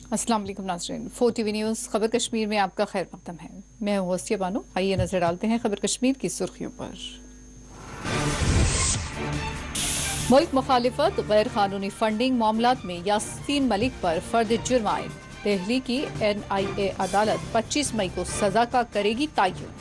अस्सलाम वालेकुम नाज़रीन, 4 TV न्यूज़ खबर कश्मीर में आपका खैर मकदम है। मैं हूँ वसिया बानो। आइए नजर डालते हैं खबर कश्मीर की सुर्खियों पर। मुल्क मुखालिफत गैर कानूनी फंडिंग मामलात में यासीन मलिक पर फर्द जुर्म आयद। दिल्ली की NIA अदालत 25 मई को सजा का करेगी तयन।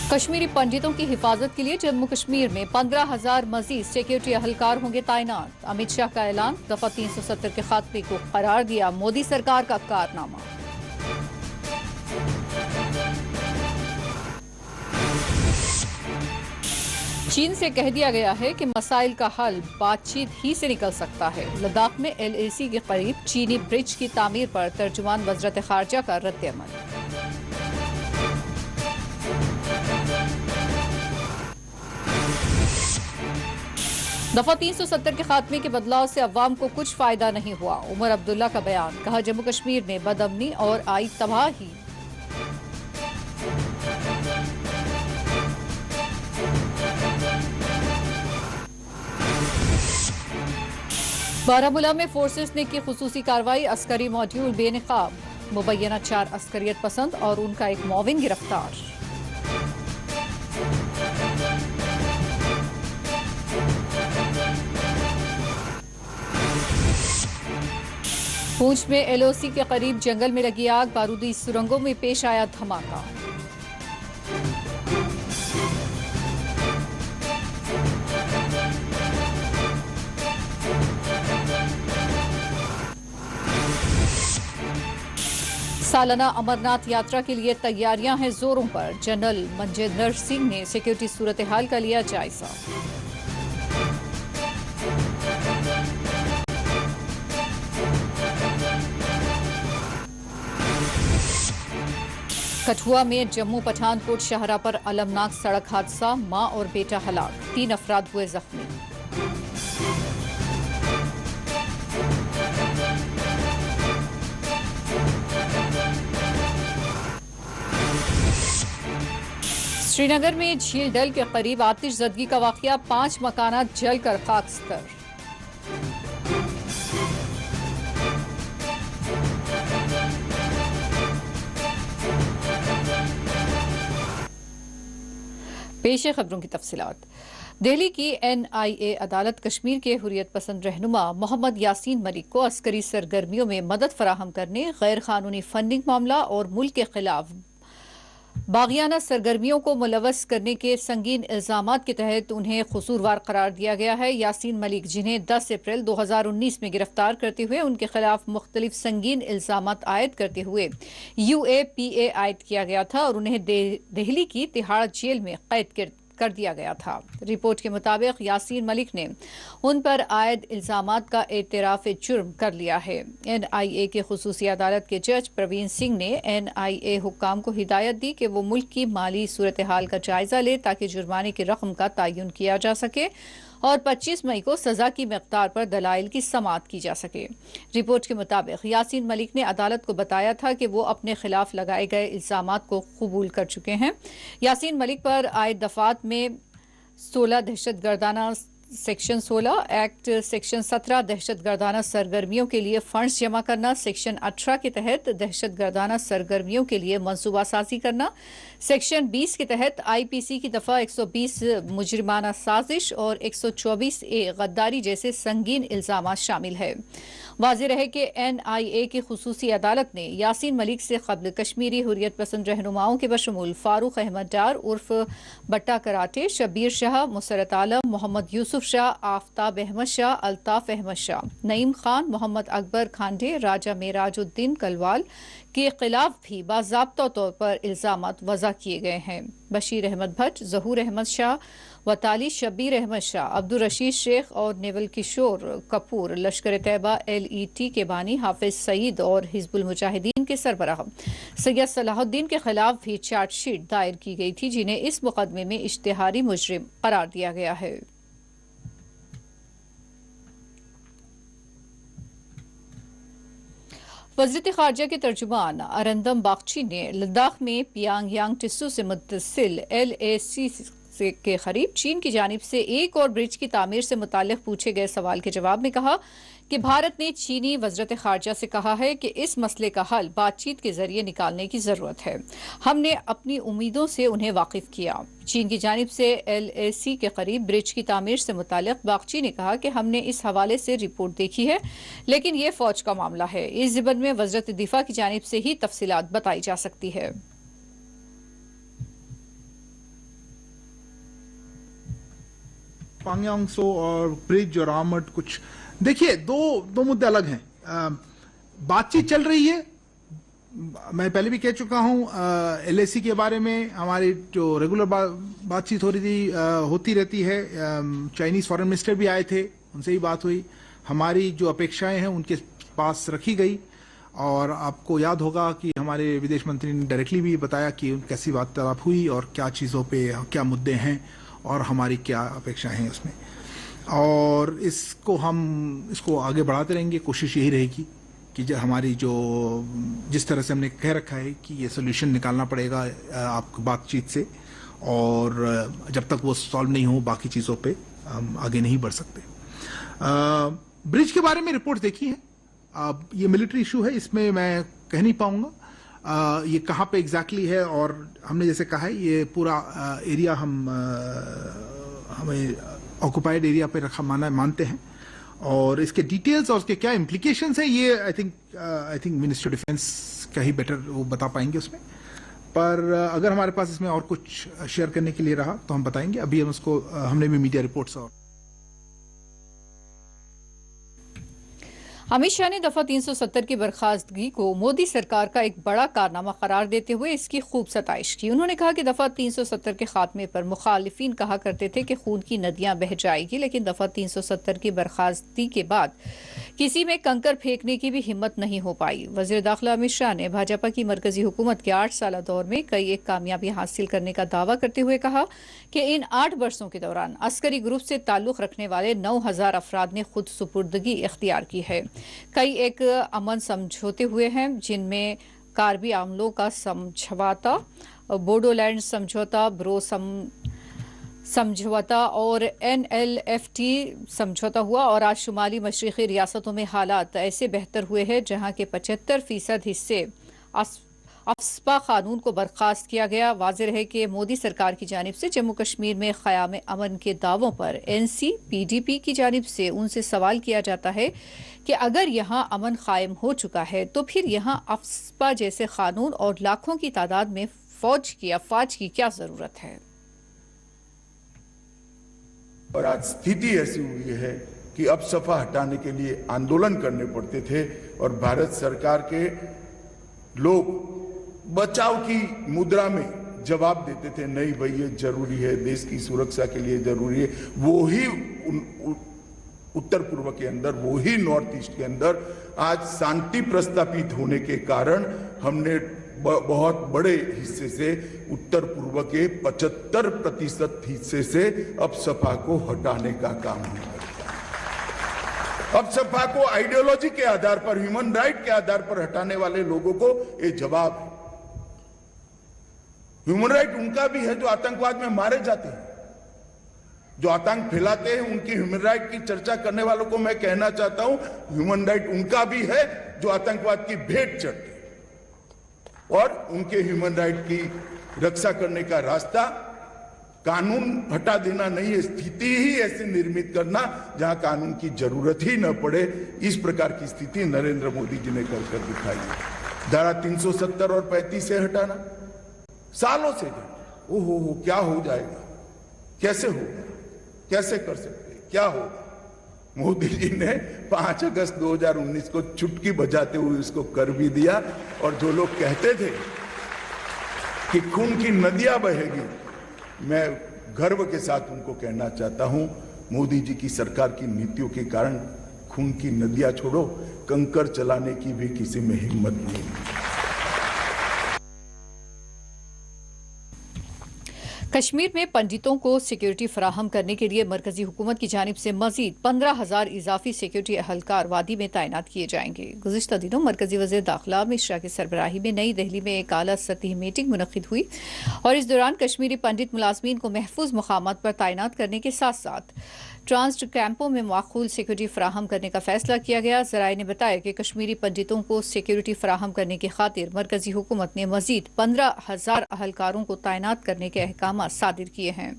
कश्मीरी पंडितों की हिफाजत के लिए जम्मू कश्मीर में 15,000 मजीद सिक्योरिटी अहलकार होंगे तैनात। अमित शाह का ऐलान, दफा 370 के खात्मे को करार दिया मोदी सरकार का कारनामा। चीन से कह दिया गया है कि मसाइल का हल बातचीत ही से निकल सकता है। लद्दाख में LAC के करीब चीनी ब्रिज की तामीर पर तर्जुमान वज़रत खारजा का रद्द-ए-अमल। दफा 370 के खात्मे के बदलाव से अवाम को कुछ फायदा नहीं हुआ। उमर अब्दुल्ला का बयान, कहा जम्मू कश्मीर में बदअमनी और आई तबाही। बारामूला में फोर्सेस ने की खुसूसी कार्रवाई, अस्करी मॉड्यूल बेनकाब। मुबैना 4 अस्करियत पसंद और उनका एक मुआविन गिरफ्तार। पूंछ में LOC के करीब जंगल में लगी आग, बारूदी सुरंगों में पेश आया धमाका। सालाना अमरनाथ यात्रा के लिए तैयारियां हैं जोरों पर। जनरल मनजिंदर सिंह ने सिक्योरिटी सूरत हाल का लिया जायजा। कठुआ में जम्मू पठानकोट शाहरा पर अलमनाक सड़क हादसा, मां और बेटा हलाक, 3 अफराद हुए जख्मी। श्रीनगर में झील डल के करीब आतिशजदगी का वाकया, 5 मकानात जलकर खाकस्तर। पेश है खबरों की तफसीलात। दिल्ली की NIA अदालत कश्मीर के हुर्रियत पसंद रहनुमा मोहम्मद यासीन मलिक को अस्करी सरगर्मियों में मदद फराहम करने, गैर कानूनी फंडिंग मामला और मुल्क के खिलाफ बागियाना सरगर्मियों को मुलवस करने के संगीन इल्जामात के तहत उन्हें कसूरवार करार दिया गया है। यासीन मलिक, जिन्हें 10 अप्रैल 2019 में गिरफ्तार करते हुए उनके खिलाफ मुख्तलिफ संगीन इल्जामात आयद करते हुए UAPA आयद किया गया था और उन्हें दिल्ली की तिहाड़ जेल में कैद कर दिया गया था। रिपोर्ट के मुताबिक यासीन मलिक ने उन पर आयद इल्जामात का एतराफ जुर्म कर लिया है। NIA के खुसूसी अदालत के जज प्रवीण सिंह ने NIA हुक्काम को हिदायत दी कि वो मुल्क की माली सूरत हाल का जायजा ले ताकि जुर्माने की रकम का तयन किया जा सके और 25 मई को सजा की मकदार पर दलाइल की समाअत की जा सके। रिपोर्ट के मुताबिक यासीन मलिक ने अदालत को बताया था कि वो अपने खिलाफ लगाए गए इल्जामात को कबूल कर चुके हैं। यासीन मलिक पर आयद दफात में 16 दहशतगर्दाना सेक्शन 16 एक्ट, सेक्शन 17 दहशतगर्दाना सरगर्मियों के लिए फंड्स जमा करना, सेक्शन 18 के तहत दहशतगर्दाना सरगर्मियों के लिए मनसूबा साजी करना, सेक्शन 20 के तहत IPC की दफा 120 मुजरिमाना साजिश और 124A गद्दारी जैसे संगीन इल्जामात शामिल है। वाज़ेह रहे कि NIA की खुसूसी अदालत ने यासीन मलिक से कबल कश्मीरी हुर्रियत पसंद रहनुमाओं के बशमूल फारूक अहमद डार उर्फ बट्टा कराटे, शब्बीर शाह, मुसरत आलम, मोहम्मद यूसुफ शाह, आफ्ताब अहमद शाह, अल्ताफ अहमद शाह, नईम खान, मोहम्मद अकबर खांडे, राजा मेराजुद्दीन कलवाल के खिलाफ भी बाज़ाब्ता तौर पर इल्जामात वज़ा किए गए हैं। बशीर अहमद भट्ट, जहूर अहमद शाह, वताली शब्बीर अहमद शाह, अब्दुल रशीद शेख और नेवल किशोर कपूर, लश्कर तैयबा LET के बानी हाफिज सईद और हिजबुल मुजाहिदीन के सरबराह सैयद सलाहुद्दीन के खिलाफ भी चार्जशीट दायर की गई थी, जिन्हें इस मुकदमे में इश्तिहारी मुजरिम करार दिया गया है। वज़ीर ख़ारजा के तर्जुमान अरंदम बागची ने लद्दाख में पियांग यांग टिस्सू से मुत्तसिल LAC के करीब चीन की जानिब से एक और ब्रिज की तामीर से मुताल्लिक पूछे गए सवाल के जवाब में कहा कि भारत ने चीनी वज़रत खारजा से कहा है कि इस मसले का हल बातचीत के जरिए निकालने की जरूरत है। हमने अपनी उम्मीदों से उन्हें वाकिफ किया। चीन की जानिब से LAC के करीब ब्रिज की तामीर से मुताल्लिक बागची ने कहा कि हमने इस हवाले से रिपोर्ट देखी है, लेकिन ये फौज का मामला है। इस ज़िबन में वज़रत दिफा की जानिब से ही तफसीलात बताई जा सकती है। पांगयांगसो और ब्रिज और आर्मर्ड कुछ देखिए, दो मुद्दे अलग हैं। बातचीत चल रही है, मैं पहले भी कह चुका हूं। LAC के बारे में हमारी जो रेगुलर बातचीत हो रही थी, होती रहती है। चाइनीज फॉरेन मिनिस्टर भी आए थे, उनसे ही बात हुई। हमारी जो अपेक्षाएं हैं उनके पास रखी गई, और आपको याद होगा कि हमारे विदेश मंत्री ने डायरेक्टली भी बताया कि कैसी वार्तालाप हुई और क्या चीज़ों पे क्या मुद्दे हैं और हमारी क्या अपेक्षाएं हैं उसमें। और इसको आगे बढ़ाते रहेंगे। कोशिश यही रहेगी कि जो हमारी जिस तरह से हमने कह रखा है कि ये सोल्यूशन निकालना पड़ेगा आपको बातचीत से, और जब तक वो सॉल्व नहीं हो बाकी चीज़ों पे हम आगे नहीं बढ़ सकते। ब्रिज के बारे में रिपोर्ट देखी है। अब ये मिलिट्री इशू है, इसमें मैं कह नहीं पाऊंगा ये कहाँ पे एग्जैक्टली है, और हमने जैसे कहा है ये पूरा एरिया हमें ऑक्युपाइड एरिया पे मानते हैं, और इसके डिटेल्स और उसके क्या इम्प्लीकेशंस हैं ये आई थिंक मिनिस्टर डिफेंस का ही बेटर वो बता पाएंगे उसमें। पर अगर हमारे पास इसमें और कुछ शेयर करने के लिए रहा तो हम बताएंगे। अभी हमने भी मीडिया रिपोर्ट्स और अमित शाह ने दफा 370 की बर्खास्तगी को मोदी सरकार का एक बड़ा कारनामा करार देते हुए इसकी खूब सताइश की। उन्होंने कहा कि दफा 370 के खात्मे पर मुखालिफिन कहा करते थे कि खून की नदियां बह जाएगी, लेकिन दफा 370 की बर्खास्तगी के बाद किसी में कंकर फेंकने की भी हिम्मत नहीं हो पाई। वजीर दाखिला अमित शाह ने भाजपा की मरकजी हुकूमत के 8 साल दौर में कई एक कामयाबी हासिल करने का दावा करते हुए कहा कि इन 8 वर्षों के दौरान अस्करी ग्रुप से ताल्लुक रखने वाले 9000 अफराद ने खुद सुपुर्दगी इख्तियार की है। कई एक अमन समझौते हुए हैं, जिनमें कार्बी आमलों का समझौता, बोडोलैंड समझौता, ब्रो समझौता और NLFT समझौता हुआ। और आज शुमाली मशरिकी रियासतों में हालात ऐसे बेहतर हुए हैं जहां के 75% हिस्से अफस्पा कानून को बर्खास्त किया गया। वाज़ेह है कि मोदी सरकार की जानिब से जम्मू कश्मीर में क़याम अमन के दावों पर NC PDP की जानिब से उनसे सवाल किया जाता है कि अगर यहाँ अमन कायम हो चुका है तो फिर यहाँ अफस्पा जैसे कानून और लाखों की तादाद में अफवाज की क्या जरूरत है। और आज स्थिति ऐसी हुई है कि अब सफा हटाने के लिए आंदोलन करने पड़ते थे, और भारत सरकार के लोग बचाव की मुद्रा में जवाब देते थे, नहीं भाई ये जरूरी है, देश की सुरक्षा के लिए जरूरी है। वो ही उत्तर पूर्व के अंदर, वो ही नॉर्थ ईस्ट के अंदर आज शांति प्रस्तापित होने के कारण हमने बहुत बड़े हिस्से से, उत्तर पूर्व के 75% हिस्से से अब सपा को हटाने का काम हुआ। अब सपा को आइडियोलॉजी के आधार पर, ह्यूमन राइट के आधार पर हटाने वाले लोगों को ये जवाब है। ह्यूमन राइट उनका भी है जो आतंकवाद में मारे जाते हैं, जो आतंक फैलाते हैं। उनकी ह्यूमन राइट की चर्चा करने वालों को मैं कहना चाहता हूं, ह्यूमन राइट उनका भी है जो आतंकवाद की भेंट चढ़ते हैं, और उनके ह्यूमन राइट की रक्षा करने का रास्ता कानून हटा देना नहीं है, स्थिति ही ऐसी निर्मित करना जहां कानून की जरूरत ही न पड़े। इस प्रकार की स्थिति नरेंद्र मोदी जी ने कर दिखाई है। धारा 370 और 35 से हटाना सालों से, ओहो क्या हो जाएगा, कैसे होगा, कैसे कर सकते, क्या होगा। मोदी जी ने 5 अगस्त 2019 को चुटकी बजाते हुए इसको कर भी दिया। और जो लोग कहते थे कि खून की नदियां बहेगी, मैं गर्व के साथ उनको कहना चाहता हूं, मोदी जी की सरकार की नीतियों के कारण खून की नदियां छोड़ो, कंकर चलाने की भी किसी में हिम्मत नहीं। कश्मीर में पंडितों को सिक्योरिटी फराहम करने के लिए मरकजी हुकूमत की जानिब से मजीद 15,000 इजाफी सिक्योरिटी अहलकार वादी में तैनात किए जाएंगे। गुज़िश्ता दिनों मरकजी वज़ीर दाखिला अमित शाह की सरबराही में नई दिल्ली में एक आला सतही मीटिंग मुनक़िद हुई और इस दौरान कश्मीरी पंडित मुलाजमीन को महफूज मकामात पर तैनात करने के साथ साथ ट्रांस्ट कैंपों में माकूल सिक्योरिटी फराहम करने का फैसला किया गया। ज़राए ने बताया कि कश्मीरी पंडितों को सिक्योरिटी फराहम करने की खातिर मरकजी हुकूमत ने मजीद 15,000 अहलकारों को तैनात करने के अहकाम सादिर किए हैं।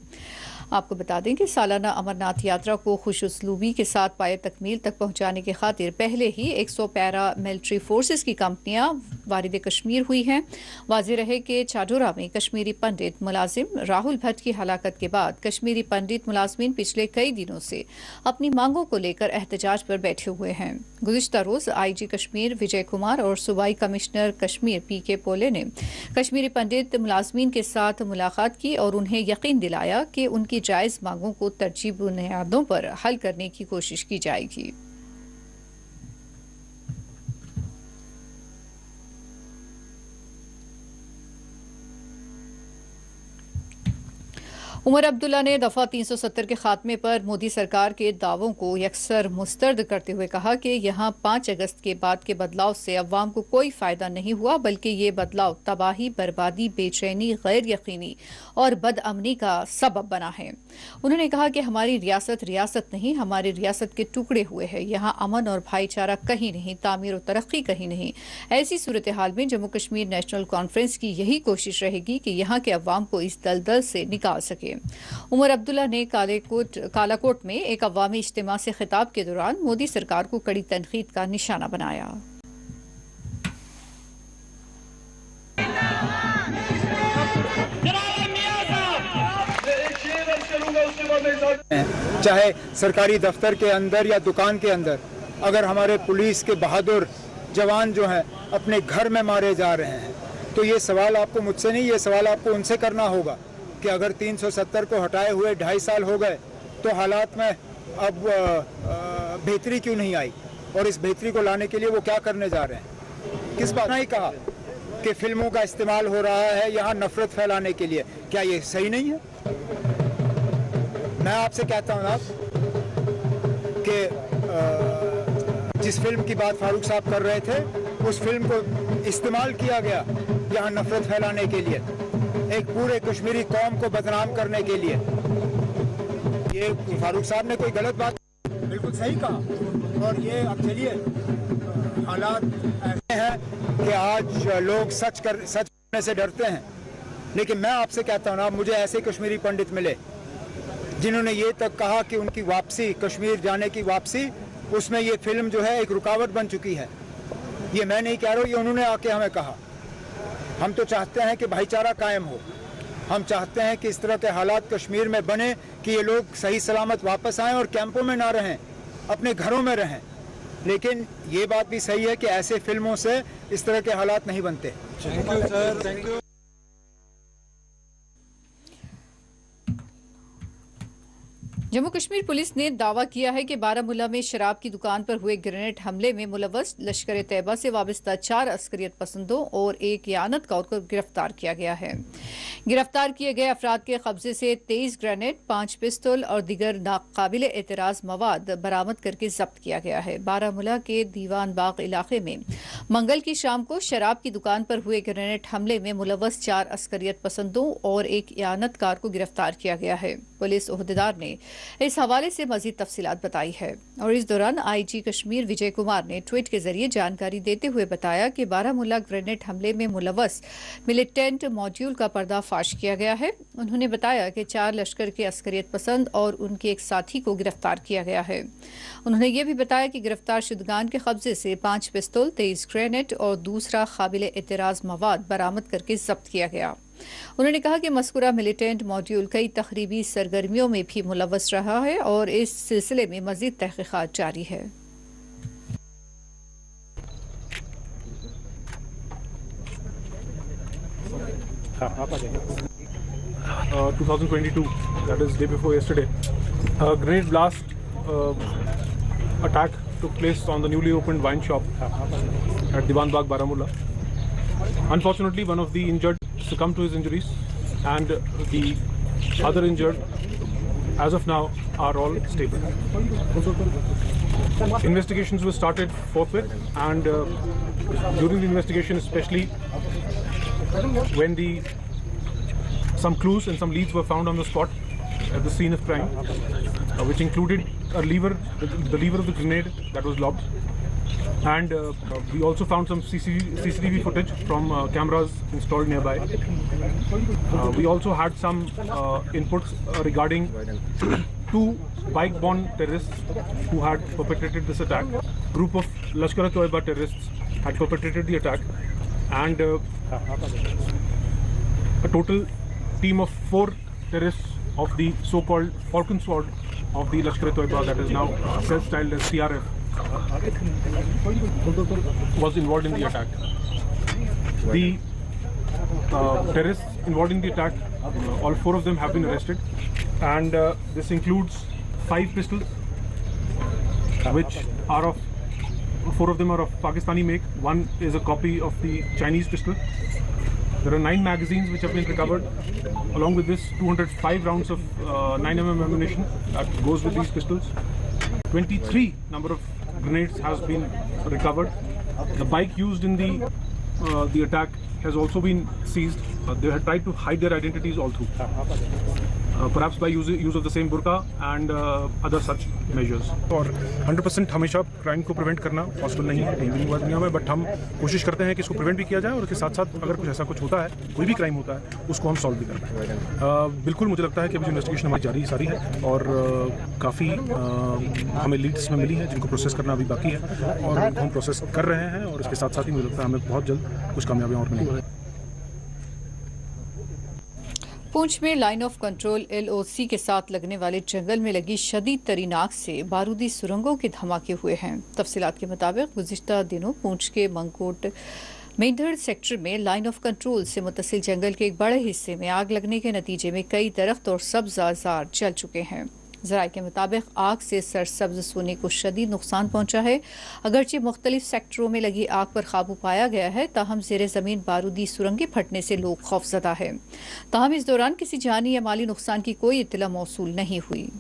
आपको बता दें कि सालाना अमरनाथ यात्रा को खुश उसलूबी के साथ पाए तकमील तक पहुंचाने की खातिर पहले ही 100 पैरा मिलिट्री फोर्सेस की कंपनियां वारिद कश्मीर हुई हैं। वाज़ेह रहे कि चाडोरा में कश्मीरी पंडित मुलाजिम राहुल भट्ट की हलाकत के बाद कश्मीरी पंडित मुलाजमीन पिछले कई दिनों से अपनी मांगों को लेकर एहतजाज पर बैठे हुए हैं। गुज़िश्ता रोज IG कश्मीर विजय कुमार और सूबाई कमिश्नर कश्मीर PK पोले ने कश्मीरी पंडित मुलाजमीन के साथ मुलाकात की और उन्हें यकीन दिलाया कि उनकी जायज मांगों को तरजीह बुनियादों पर हल करने की कोशिश की जाएगी। उमर अब्दुल्ला ने दफा 370 के खात्मे पर मोदी सरकार के दावों को यकसर मुस्तरद करते हुए कहा कि यहां 5 अगस्त के बाद के बदलाव से अवाम को कोई फायदा नहीं हुआ, बल्कि ये बदलाव तबाही, बर्बादी, बेचैनी, गैर यकीनी और बदअमनी का सबब बना है। उन्होंने कहा कि हमारी रियासत रियासत नहीं, हमारी रियासत के टुकड़े हुए हैं। यहाँ अमन और भाईचारा कहीं नहीं, तामीर और तरक्की कहीं नहीं। ऐसी सूरत हाल में जम्मू कश्मीर नेशनल कॉन्फ्रेंस की यही कोशिश रहेगी कि यहाँ के अवाम को इस दलदल से निकाल सके। उमर अब्दुल्ला ने कालाकोट में एक अवामी इज्तिमा से खिताब के दौरान मोदी सरकार को कड़ी तनकीद का निशाना बनाया। चाहे सरकारी दफ्तर के अंदर या दुकान के अंदर, अगर हमारे पुलिस के बहादुर जवान जो हैं अपने घर में मारे जा रहे हैं, तो ये सवाल आपको मुझसे नहीं, ये सवाल आपको उनसे करना होगा कि अगर 370 को हटाए हुए 2.5 साल हो गए तो हालात में अब बेहतरी क्यों नहीं आई, और इस बेहतरी को लाने के लिए वो क्या करने जा रहे हैं। किस बात नहीं कहा कि फिल्मों का इस्तेमाल हो रहा है यहाँ नफरत फैलाने के लिए, क्या ये सही नहीं है? मैं आपसे कहता हूँ आप कि जिस फिल्म की बात फारूक साहब कर रहे थे, उस फिल्म को इस्तेमाल किया गया यहाँ नफरत फैलाने के लिए, एक पूरे कश्मीरी कौम को बदनाम करने के लिए। ये फारूक साहब ने कोई गलत बात बिल्कुल सही कहा। और ये अब चलिए हालात ऐसे हैं कि आज लोग सच करने से डरते हैं, लेकिन मैं आपसे कहता हूँ ना, मुझे ऐसे कश्मीरी पंडित मिले जिन्होंने ये तक कहा कि उनकी वापसी, कश्मीर जाने की वापसी, उसमें ये फिल्म जो है एक रुकावट बन चुकी है। ये मैं नहीं कह रहा हूँ, ये उन्होंने आके हमें कहा। हम तो चाहते हैं कि भाईचारा कायम हो, हम चाहते हैं कि इस तरह के हालात कश्मीर में बने कि ये लोग सही सलामत वापस आएं और कैंपों में ना रहें, अपने घरों में रहें। लेकिन ये बात भी सही है कि ऐसे फिल्मों से इस तरह के हालात नहीं बनते। Thank you sir, thank you. Jammu Kashmir police ने दावा किया है कि बारामूला में शराब की दुकान पर हुए ग्रेनेड हमले में मुलव्वस लश्कर तैयबा से वाबस्ता 4 अस्करियत पसंदों और एक यानतकार को गिरफ्तार किया गया है। गिरफ्तार किए गए अफराद के कब्जे से 23 ग्रेनेड, 5 पिस्तौल और दीगर नाकाबिल एतराज मवाद बरामद करके जब्त किया गया है। बारामूला के दीवान बाग इलाके में मंगल की शाम को शराब की दुकान पर हुए ग्रेनेड हमले में मुलव्वस 4 अस्करियत पसंदों और एक यानतकार को गिरफ्तार किया गया है। पुलिस ओहदेदार ने इस हवाले से मजीद तफसीलात बताई है। और इस दौरान IG कश्मीर विजय कुमार ने ट्वीट के जरिए जानकारी देते हुए बताया कि बारामूला ग्रेनेड हमले में मुलव्वस मिलिटेंट मॉड्यूल का पर्दाफाश किया गया है। उन्होंने बताया कि 4 लश्कर के अस्करियत पसंद और उनके एक साथी को गिरफ्तार किया गया है। उन्होंने ये भी बताया कि गिरफ्तार शुदगान के कब्जे से 5 पिस्तौल, 23 ग्रेनेड और दूसरा काबिल एतराज मवाद बरामद करके जब्त किया गया। उन्होंने कहा कि मस्कुरा मिलिटेंट मॉड्यूल कई तखरीबी सरगर्मियों में भी मुलव्वस रहा है और इस सिलसिले में मजीद तहकीकात जारी है। आप आ जाइए। 2022, that is day before yesterday, a grenade blast attack took place on the newly opened wine shop at Diwan Bagh, Baramulla. Unfortunately, one of the injured succumbed to his injuries, and the Other injured, as of now, are all stable. Investigations were started forthwith, and during the investigation, especially when some clues and some leads were found on the spot at the scene of crime, which included the lever of the grenade that was lobbed, and we also found some CCTV footage from cameras installed nearby. We also had some inputs regarding two bike-borne terrorists who had perpetrated this attack. A group of Lashkar-e-Toiba terrorists had perpetrated the attack, and a total team of 4 terrorists of the so-called Falcon Squad of the Lashkar-e-Toiba, that is now self-styled as CRF, was involved in the attack. The terrorists involved in the attack, all 4 of them have been arrested, and this includes 5 pistols, which are 4 of them are of Pakistani make. 1 is a copy of the Chinese pistol. There are 9 magazines which have been recovered. Along with this, 205 rounds of 9mm ammunition that goes with these pistols. 23 number of grenades has been recovered. The bike used in the attack has also been seized. They had tried to hide their identities all through, perhaps by use of the same burqa and other such measures. और 100% हमेशा crime को prevent करना possible नहीं है कहीं भी नहीं हुआ दुनिया में, बट हम कोशिश करते हैं कि इसको प्रिवेंट भी किया जाए और उसके साथ साथ अगर कुछ ऐसा कुछ होता है, कोई भी क्राइम होता है, उसको हम सॉल्व भी करते हैं। बिल्कुल मुझे लगता है कि अभी जो इन्वेस्टिगेशन हमारी जारी सारी है और काफ़ी हमें लीड्स में मिली है जिनको प्रोसेस करना अभी बाकी है, और उनको हम प्रोसेस कर रहे हैं, और इसके साथ साथ ही मुझे लगता है हमें बहुत जल्द कुछ कामयाबियाँ और मिलेंगी। पुंछ में लाइन ऑफ कंट्रोल LOC के साथ लगने वाले जंगल में लगी शदीद तरीन आग से बारूदी सुरंगों के धमाके हुए हैं। तफसीलात के मुताबिक गुज़िश्ता दिनों पुंछ के मंगकोट मेंढर सेक्टर में लाइन ऑफ कंट्रोल से मुत्तसिल जंगल के एक बड़े हिस्से में आग लगने के नतीजे में कई दरख्त और सब्ज़ाजार जल चुके हैं। ज़राए के मुताबिक आग से सरसब्ज सोने को शदीद नुकसान पहुंचा है। अगरचे मुख्तलिफ सेक्टरों में लगी आग पर काबू पाया गया है, ताहम ज़ेरे ज़मीन बारूदी सुरंगें फटने से लोग खौफजदा है। ताहम इस दौरान किसी जानी या माली नुकसान की कोई इत्तला मौसूल नहीं हुई।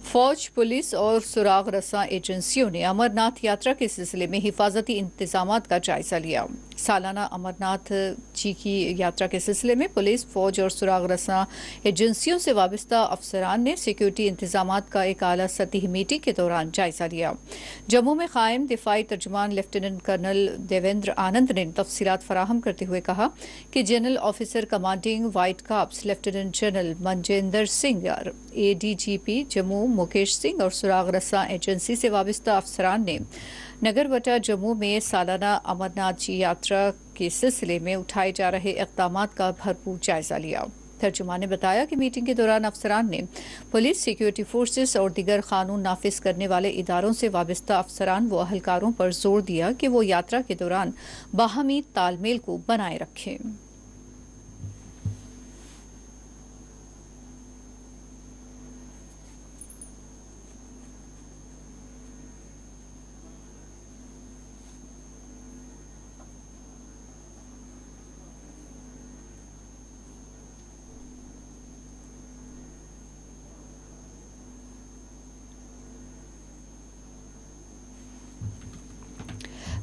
फौज, पुलिस और सुराग रसा एजेंसियों ने अमरनाथ यात्रा के सिलसिले में हिफाजती इंतजामात का जायजा लिया। सालाना अमरनाथ जी की यात्रा के सिलसिले में पुलिस, फौज और सुराग रसा एजेंसियों से वाबस्ता अफसरान ने सिक्योरिटी इंतजामात का एक आला सतही मीटिंग के दौरान जायजा लिया। जम्मू में कायम दिफाई तर्जुमान लेफ्टिनेंट कर्नल देवेंद्र आनंद ने तफसीलात फराहम करते हुए कहा कि general officer commanding white corps lieutenant general Manjinder Singh, ADGP Jammu Mukesh Singh और सुराग रसा एजेंसी से वाबस्ता अफसरान ने नगर बटा जम्मू में सालाना अमरनाथ जी यात्रा के सिलसिले में उठाए जा रहे इक़दामात का भरपूर जायजा लिया। तर्जुमान ने बताया कि मीटिंग के दौरान अफसरान ने पुलिस, सिक्योरिटी फोर्सेस और दीगर कानून नाफिज करने वाले इदारों से वाबस्ता अफसरान व अहलकारों पर जोर दिया कि वो यात्रा के दौरान बाहमी तालमेल को बनाए रखें।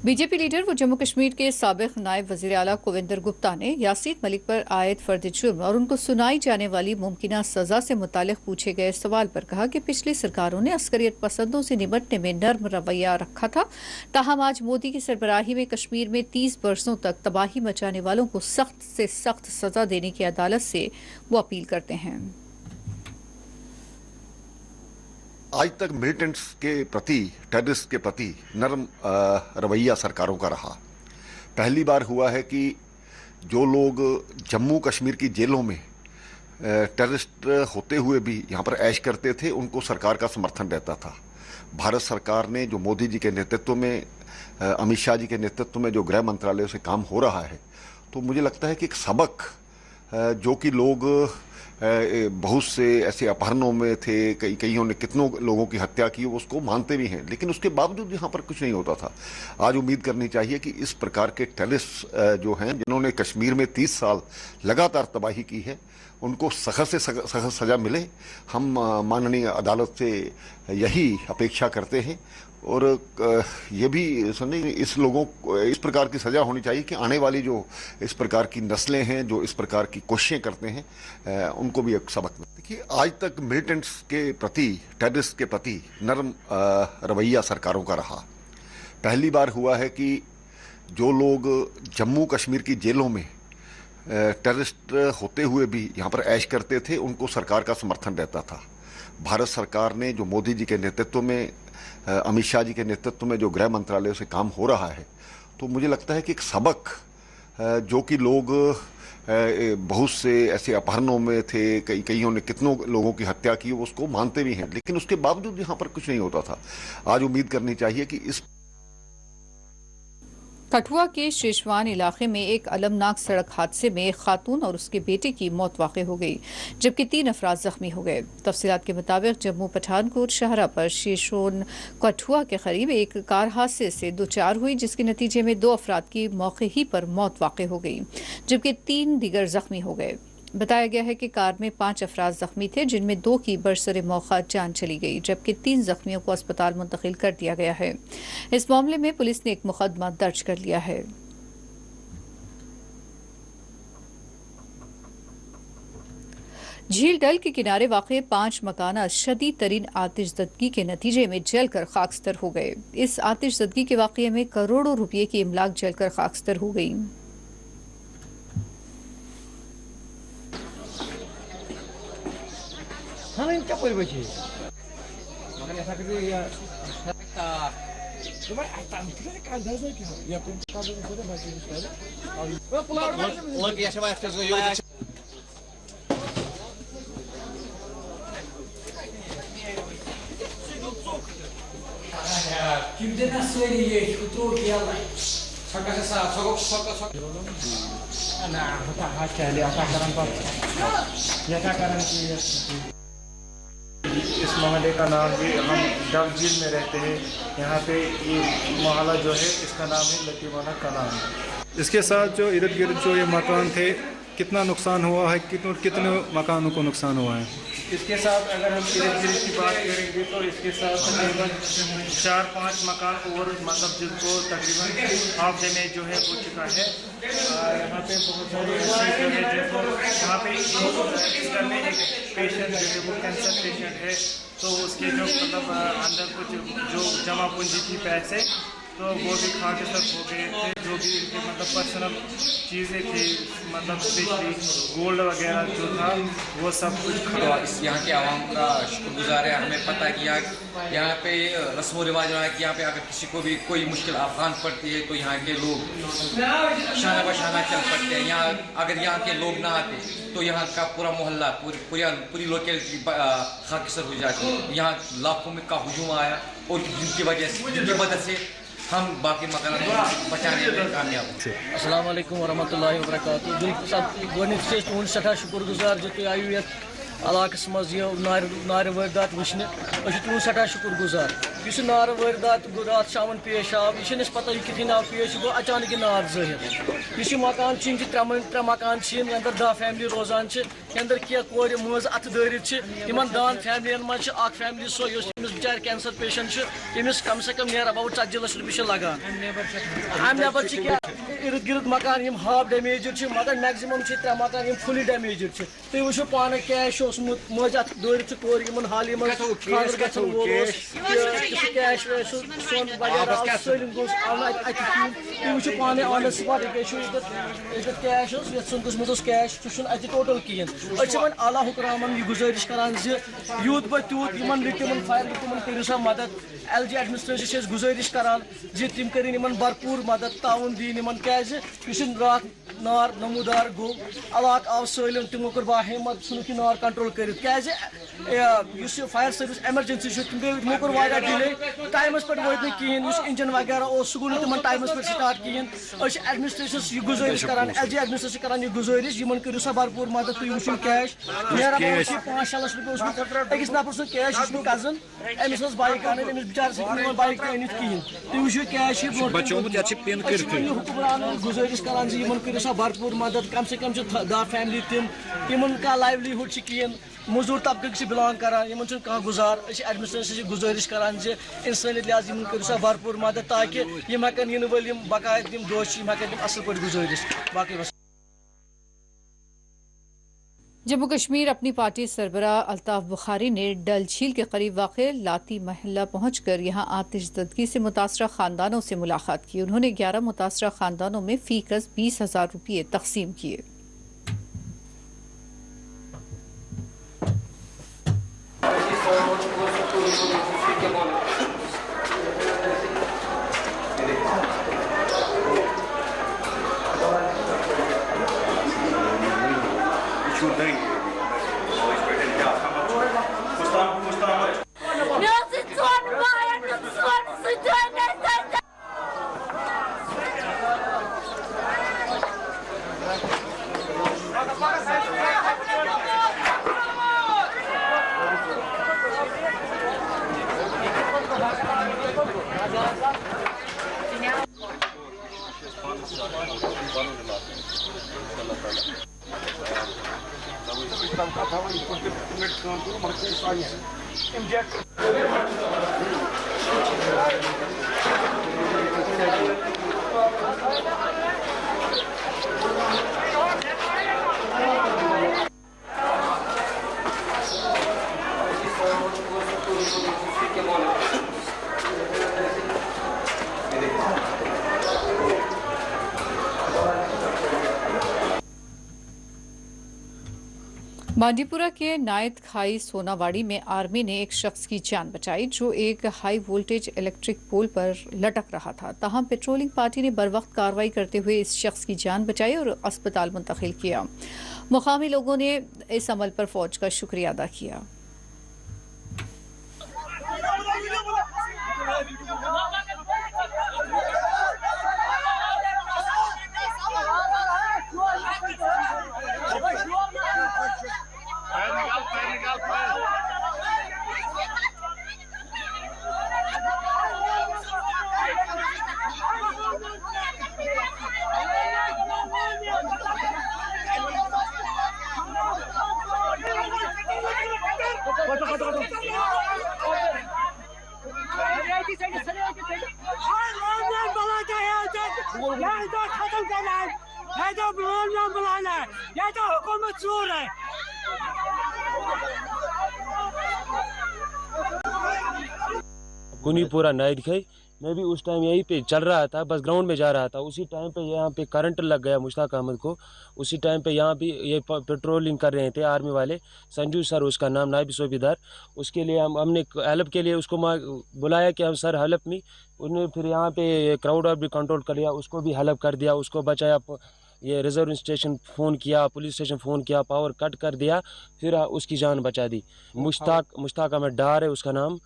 बीजेपी लीडर व जम्मू कश्मीर के साबिक नायब वज़ीर आला कुविंदर गुप्ता ने यासीन मलिक पर आयद फर्द जुर्म और उनको सुनाई जाने वाली मुमकिना सजा से मुतालिक पूछे गए सवाल पर कहा कि पिछली सरकारों ने अस्करियत पसंदों से निपटने में नर्म रवैया रखा था, ताहम आज मोदी की सरबराही में कश्मीर में 30 बरसों तक तबाही मचाने वालों को सख्त से सख्त सजा देने की अदालत से वो अपील करते हैं। आज तक मिलिटेंट्स के प्रति, टेररिस्ट के प्रति नरम रवैया सरकारों का रहा। पहली बार हुआ है कि जो लोग जम्मू कश्मीर की जेलों में टेररिस्ट होते हुए भी यहाँ पर ऐश करते थे, उनको सरकार का समर्थन रहता था। भारत सरकार ने जो मोदी जी के नेतृत्व में, अमित शाह जी के नेतृत्व में जो गृह मंत्रालय से काम हो रहा है, तो मुझे लगता है कि एक सबक जो कि लोग बहुत से ऐसे अपहरणों में थे, कईयों ने कितनों लोगों की हत्या की, वो उसको मानते भी हैं, लेकिन उसके बावजूद यहाँ पर कुछ नहीं होता था। आज उम्मीद करनी चाहिए कि इस प्रकार के टेररिस्ट जो हैं, जिन्होंने कश्मीर में 30 साल लगातार तबाही की है, उनको सख्त से सख्त सज़ा मिले। हम माननीय अदालत से यही अपेक्षा करते हैं और ये भी समझे इस लोगों को इस प्रकार की सज़ा होनी चाहिए कि आने वाली जो इस प्रकार की नस्लें हैं, जो इस प्रकार की कोशिशें करते हैं, उनको भी एक सबक मिले। देखिए, आज तक मिलिटेंट्स के प्रति, टेररिस्ट के प्रति नरम रवैया सरकारों का रहा। पहली बार हुआ है कि जो लोग जम्मू कश्मीर की जेलों में टेररिस्ट होते हुए भी यहाँ पर ऐश करते थे, उनको सरकार का समर्थन रहता था। भारत सरकार ने जो मोदी जी के नेतृत्व में, अमित शाह जी के नेतृत्व में जो गृह मंत्रालय से काम हो रहा है, तो मुझे लगता है कि एक सबक जो कि लोग बहुत से ऐसे अपहरणों में थे, कईयों ने कितनों लोगों की हत्या की, वो उसको मानते भी हैं, लेकिन उसके बावजूद यहाँ पर कुछ नहीं होता था। आज उम्मीद करनी चाहिए कि इस कठुआ के शेषवान इलाके में एक अलमनाक सड़क हादसे में एक खातून और उसके बेटे की मौत वाक़ई हो गई, जबकि 3 अफराद जख्मी हो गए। तफसीलात के मुताबिक जम्मू पठानकोट शाहरा पर शेषोन कठुआ के करीब एक कार हादसे से दो चार हुई, जिसके नतीजे में 2 अफराद की मौके ही पर मौत वाक़ई हो गई, जबकि 3 दीगर जख्मी हो गए। बताया गया है कि कार में 5 अफराद जख्मी थे, जिनमें 2 की बरसरे मौका जान चली गई, जबकि 3 जख्मियों को अस्पताल मुंतकिल कर दिया गया है। इस मामले में पुलिस ने एक मुकदमा दर्ज कर लिया है। झील डल के किनारे वाक़े 5 मकाना शदीद तरीन आतिशज़दगी के नतीजे में जलकर खाकस्तर हो गए। इस आतिशज़दगी के वाक़े में करोड़ों रुपये की इमलाक जलकर खाकस्तर हो गई। इस मोहल्ले का नाम भी, हम डल झील में रहते हैं, यहाँ पे ये मोहल्ला जो है इसका नाम है लतीवाला कलाम। इसके साथ जो इर्द गिर्द जो ये मकान थे, कितना नुकसान हुआ है, कितने मकानों को नुकसान हुआ है? इसके साथ अगर हम इर्द गिर्द की बात करेंगे तो इसके साथ तकरीबन 4-5 मकान ओवर, मतलब जिनको तकरीबन हाफ डैमेज जो है हो चुका है। यहाँ पे बहुत सारे जो है जिनको यहाँ पे इस घर में एक पेशेंट जो है वो कैंसर पेशेंट है, तो उसके जो मतलब अंदर कुछ जो जमा पूंजी थी पैसे, तो वो भी खा के सब हो गए थे। जो भी इनके मतलब पर्सनल चीज़ें थी, मतलब बिजली, गोल्ड वगैरह जो था, वो सब कुछ खा। इस यहाँ के आवाम का शुक्रगुजार है। हमें पता है कि यहाँ पे रस्म व रिवाज है कि यहाँ पे अगर किसी को भी कोई मुश्किल आफान पड़ती है तो यहाँ के लोग शाना बशाना चल पड़ते हैं। यहाँ अगर यहाँ के लोग ना आते तो यहाँ का पूरा मोहल्ला, पूरी लोकेलिटी खाकसर हो जाती है। यहाँ लाखों में का हुजूम आया और जिनकी मदद से हम बाकी मकान बचाने में कामयाब हैं। अस्सलाम वालेकुम वरहमतुल्लाहि वबरकातुहू। बिल्कुल गोडनिक से तुहद सठा शुक्रगुजार जो तुम आयु ये इलाकस मज नार वारदात वुचने, तुहद सठा शुक्रगुजार। इस नार वारदात रात शाम पेश आव, यह पता यह कितनी आव पेश, गो अचानक नार ज़ाहिर। इस मकान त्रे मकान अंदर 10 फैमिली रोजान, अंदर क्या कोर मज अत दारित, इन 10 फैमिलियन मज फैमिली सो बिचार कैंसर पेशेंट, तमिस कम से कम नियर अबाउट 40 लाख रुपये लगान। अम नेबर क्या इर्द गिर्द मकान हाफ डैमेज, मगर मैक्सिमम 3 मकान फुली डैमेज। तुम वो पान कैश मज अत दारित कोर हाल खादर गन वोल कैश सोन वगैरह सलम गोस तुम वो पाने ऑन द स्पॉट कैश ये संदुसमुत कैश सह टोटल कहें। वो आला हुक्रामन यह गुजारिश करान यूत ब तूत इन विक्टिमन फायर विक्टिमन करो सा मदद। LG एडमिनिस्ट्रेशन से गुजारिश करान जी तिम करें भरपूर मदद ताउन दिन क्या रात नार नमूदार गो इलाक आव सलम तमो कर बाहिमत सुन कि नार कंट्रोल कर फायर सर्विस एमरजेंसी तमो कर वाया डिले टाइमस पे वो कहें इंजन वगैरह सह तम टाइमस पे स्टार्ट कहें एडमिनिस्ट्रेशन यह गुजारिश कर एल जी एडमिनिस्ट्रेशन कर गुजारिश इन करो सा भरपूर मदद तुम वो कैश मेरा 5-6 लाख रुपये अकिस नफर सुन cash cousin Amish bike Amish बिचार बाइक अनित कहें तुम वो कैश हुक्मरान गुजारिश करान करो सा भरपूर मदद कम से कम 10 फैमिली तम का लाइवलीहुड कहें मजदूर तबके से बिलोंग करान कह गुजार एडमिनिस्ट्रेशन गुजारिश करान इंसानियत लिहाज करो सा भरपूर मदद ताकि यम हेकन इन वल बाकायद दोष हेकन असल पे गुजारिश बाकी जम्मू कश्मीर अपनी पार्टी सरबराह अल्ताफ बुखारी ने डल झील के करीब वाक़ लाती महल्ला पहुंचकर यहां आतिशदगी से मुतासरा खानदानों से मुलाकात की। उन्होंने 11 मुतासरा खानदानों में फी कस 20,000 रुपये तकसीम किए। बांडीपुरा के नायत खाई सोनावाड़ी में आर्मी ने एक शख्स की जान बचाई जो एक हाई वोल्टेज इलेक्ट्रिक पोल पर लटक रहा था। तहम पेट्रोलिंग पार्टी ने बरवक्त कार्रवाई करते हुए इस शख्स की जान बचाई और अस्पताल मुंतकिल किया। मुकामी लोगों ने इस अमल पर फौज का शुक्रिया अदा किया। कुनीपुरा नायद खाई मैं भी उस टाइम यहीं पे चल रहा था, बस ग्राउंड में जा रहा था। उसी टाइम पे यहाँ पे करंट लग गया मुश्ताक अहमद को। उसी टाइम पे यहाँ भी ये पेट्रोलिंग कर रहे थे आर्मी वाले, संजू सर उसका नाम, नायब सूबेदार। उसके लिए हमने हेल्प के लिए उसको बुलाया कि हम सर हेल्प मी। उन्होंने फिर यहाँ पे क्राउड भी कंट्रोल कर लिया, उसको भी हेल्प कर दिया, उसको बचाया। ये रिजर्व स्टेशन फ़ोन किया, पुलिस स्टेशन फ़ोन किया, पावर कट कर दिया, फिर उसकी जान बचा दी। मुश्ताक अहमद डार है उसका नाम,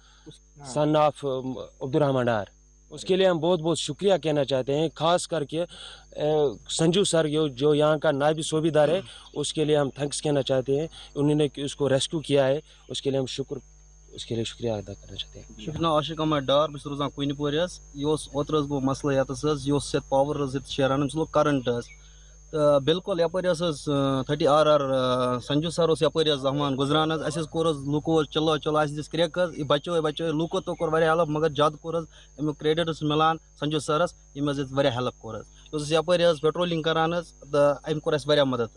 सन ऑफ अब्दुर्रहमान डार। उसके लिए हम बहुत बहुत शुक्रिया कहना चाहते हैं, ख़ास करके संजू सर जो यहाँ का नायब सूबेदार है, उसके लिए हम थैंक्स कहना चाहते हैं। उन्होंने उसको रेस्क्यू किया है, उसके लिए हम शुक्रिया अदा करना चाहते हैं। शुक्रिया आशिक अहमद डार, बस रोजान कुनीपुर ओतर गो मसला ये पावर शेरान करंट बिल्कुल यपर 30RR संजू सर यपर जमान गुजरान कोर लुको चलो चलो दिस क्रेक बचो लुको तो कोर हेल्प, मगर ज्यादा कोर अमुक क्रेडिट मिलान संजू सरस यम हेल्प कोर यपर पेट्रोलिंग करान अम कोर मदद।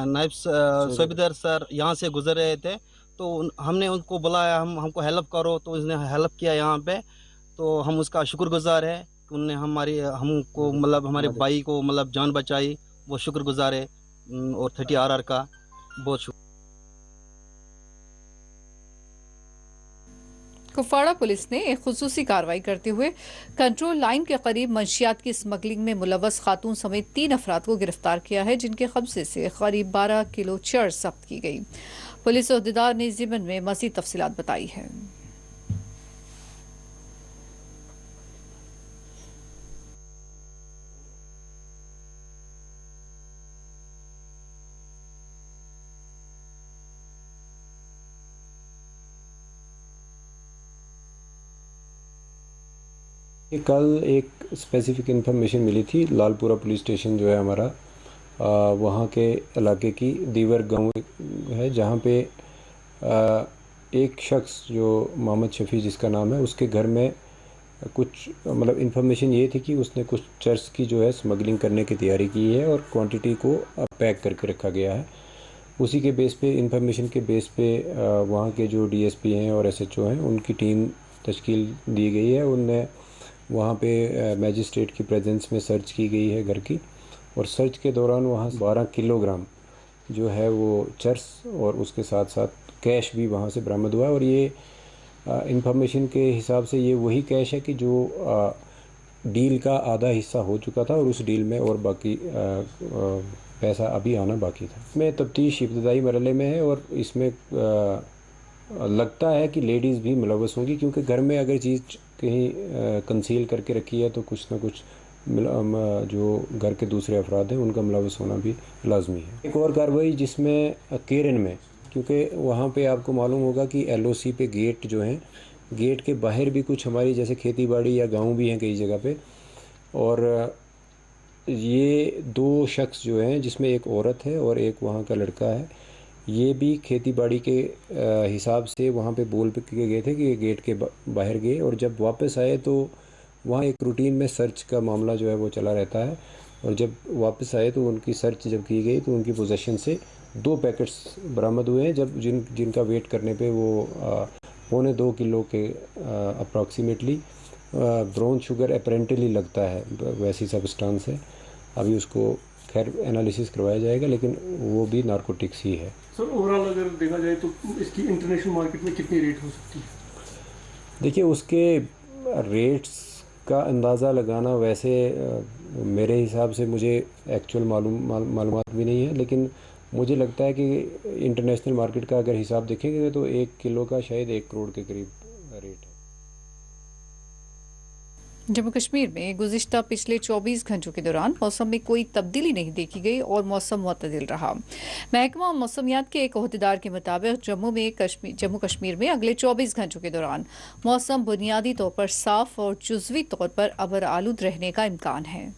नायब सूबेदार सर यहाँ से गुजर रहे थे तो हमने उनको बुलाया, हमको हेल्प करो, तो उसने हेल्प किया यहाँ पे। तो हम उसका शुक्रगुजार है कि उनने हमको मतलब हमारे भाई को मतलब जान बचाई, वो शुक्रगुजार है। और 30RR का बहुत शुक्रिया। कुपवाड़ा पुलिस ने एक खुसूसी कार्रवाई करते हुए कंट्रोल लाइन के करीब मंशियात की स्मगलिंग में मुलव्वस खातून समेत 3 अफराद को गिरफ्तार किया है, जिनके कब्जे से करीब 12 किलो चर्स जब्त की गई। पुलिस अहदेदार ने ज़िमन में मज़ीद तफसीलात बताई है। कल एक स्पेसिफिक इन्फॉर्मेशन मिली थी, लालपुरा पुलिस स्टेशन जो है हमारा, वहाँ के इलाके की दीवर गांव है, जहाँ पे एक शख्स जो मोहम्मद शफ़ी जिसका नाम है, उसके घर में कुछ मतलब इन्फॉर्मेशन ये थी कि उसने कुछ चर्च की जो है स्मगलिंग करने की तैयारी की है और क्वांटिटी को पैक करके रखा गया है। उसी के बेस पे, इन्फॉर्मेशन के बेस पे वहाँ के जो डीएसपी हैं और एसएचओ हैं, उनकी टीम तश्कील दी गई है। उनने वहाँ पे मैजिस्ट्रेट की प्रेजेंस में सर्च की गई है घर की, और सर्च के दौरान वहाँ 12 किलोग्राम जो है वो चर्स और उसके साथ साथ कैश भी वहाँ से बरामद हुआ है। और ये इंफॉर्मेशन के हिसाब से ये वही कैश है कि जो डील का आधा हिस्सा हो चुका था और उस डील में और बाकी पैसा अभी आना बाकी था। इसमें तफ्तीश इब्तदाई मरहले में है और इसमें लगता है कि लेडीज़ भी मुलव्वस होंगी, क्योंकि घर में अगर चीज़ कहीं कंसील करके रखी है तो कुछ ना कुछ जो घर के दूसरे अफराद हैं उनका मुलव्वस होना भी लाजमी है। एक और कार्रवाई जिसमें केरन में, क्योंकि वहाँ पे आपको मालूम होगा कि एलओसी पे गेट जो हैं, गेट के बाहर भी कुछ हमारी जैसे खेती बाड़ी या गांव भी हैं कई जगह पे, और ये 2 शख्स जो हैं जिसमें एक औरत है और एक वहाँ का लड़का है, ये भी खेती बाड़ी के हिसाब से वहाँ पे बोल के गए थे कि गेट के बाहर गए, और जब वापस आए तो वहाँ एक रूटीन में सर्च का मामला जो है वो चला रहता है, और जब वापस आए तो उनकी सर्च जब की गई तो उनकी पोजीशन से 2 पैकेट्स बरामद हुए हैं, जब जिनका वेट करने पे वो 1.25 किलो के अप्रॉक्सीमेटली ब्राउन शुगर अपेरेंटली लगता है, वैसी सब्सटेंस है। अभी उसको खैर एनालिसिस करवाया जाएगा, लेकिन वो भी नारकोटिक्स ही है। सर ओवरऑल अगर देखा जाए तो इसकी इंटरनेशनल मार्केट में कितनी रेट हो सकती है? देखिए, उसके रेट्स का अंदाज़ा लगाना वैसे मेरे हिसाब से, मुझे एक्चुअल मालूमात भी नहीं है, लेकिन मुझे लगता है कि इंटरनेशनल मार्केट का अगर हिसाब देखेंगे तो 1 किलो का शायद 1 करोड़ के करीब रेट है। जम्मू कश्मीर में गुज़िश्ता पिछले 24 घंटों के दौरान मौसम में कोई तब्दीली नहीं देखी गई और मौसम मुतदिल रहा। महकमा मौसमियात के एक अहदेदार के मुताबिक जम्मू कश्मीर में अगले 24 घंटों के दौरान मौसम बुनियादी तौर पर साफ और जुज़वी तौर पर अबर आलूद रहने का इम्कान है।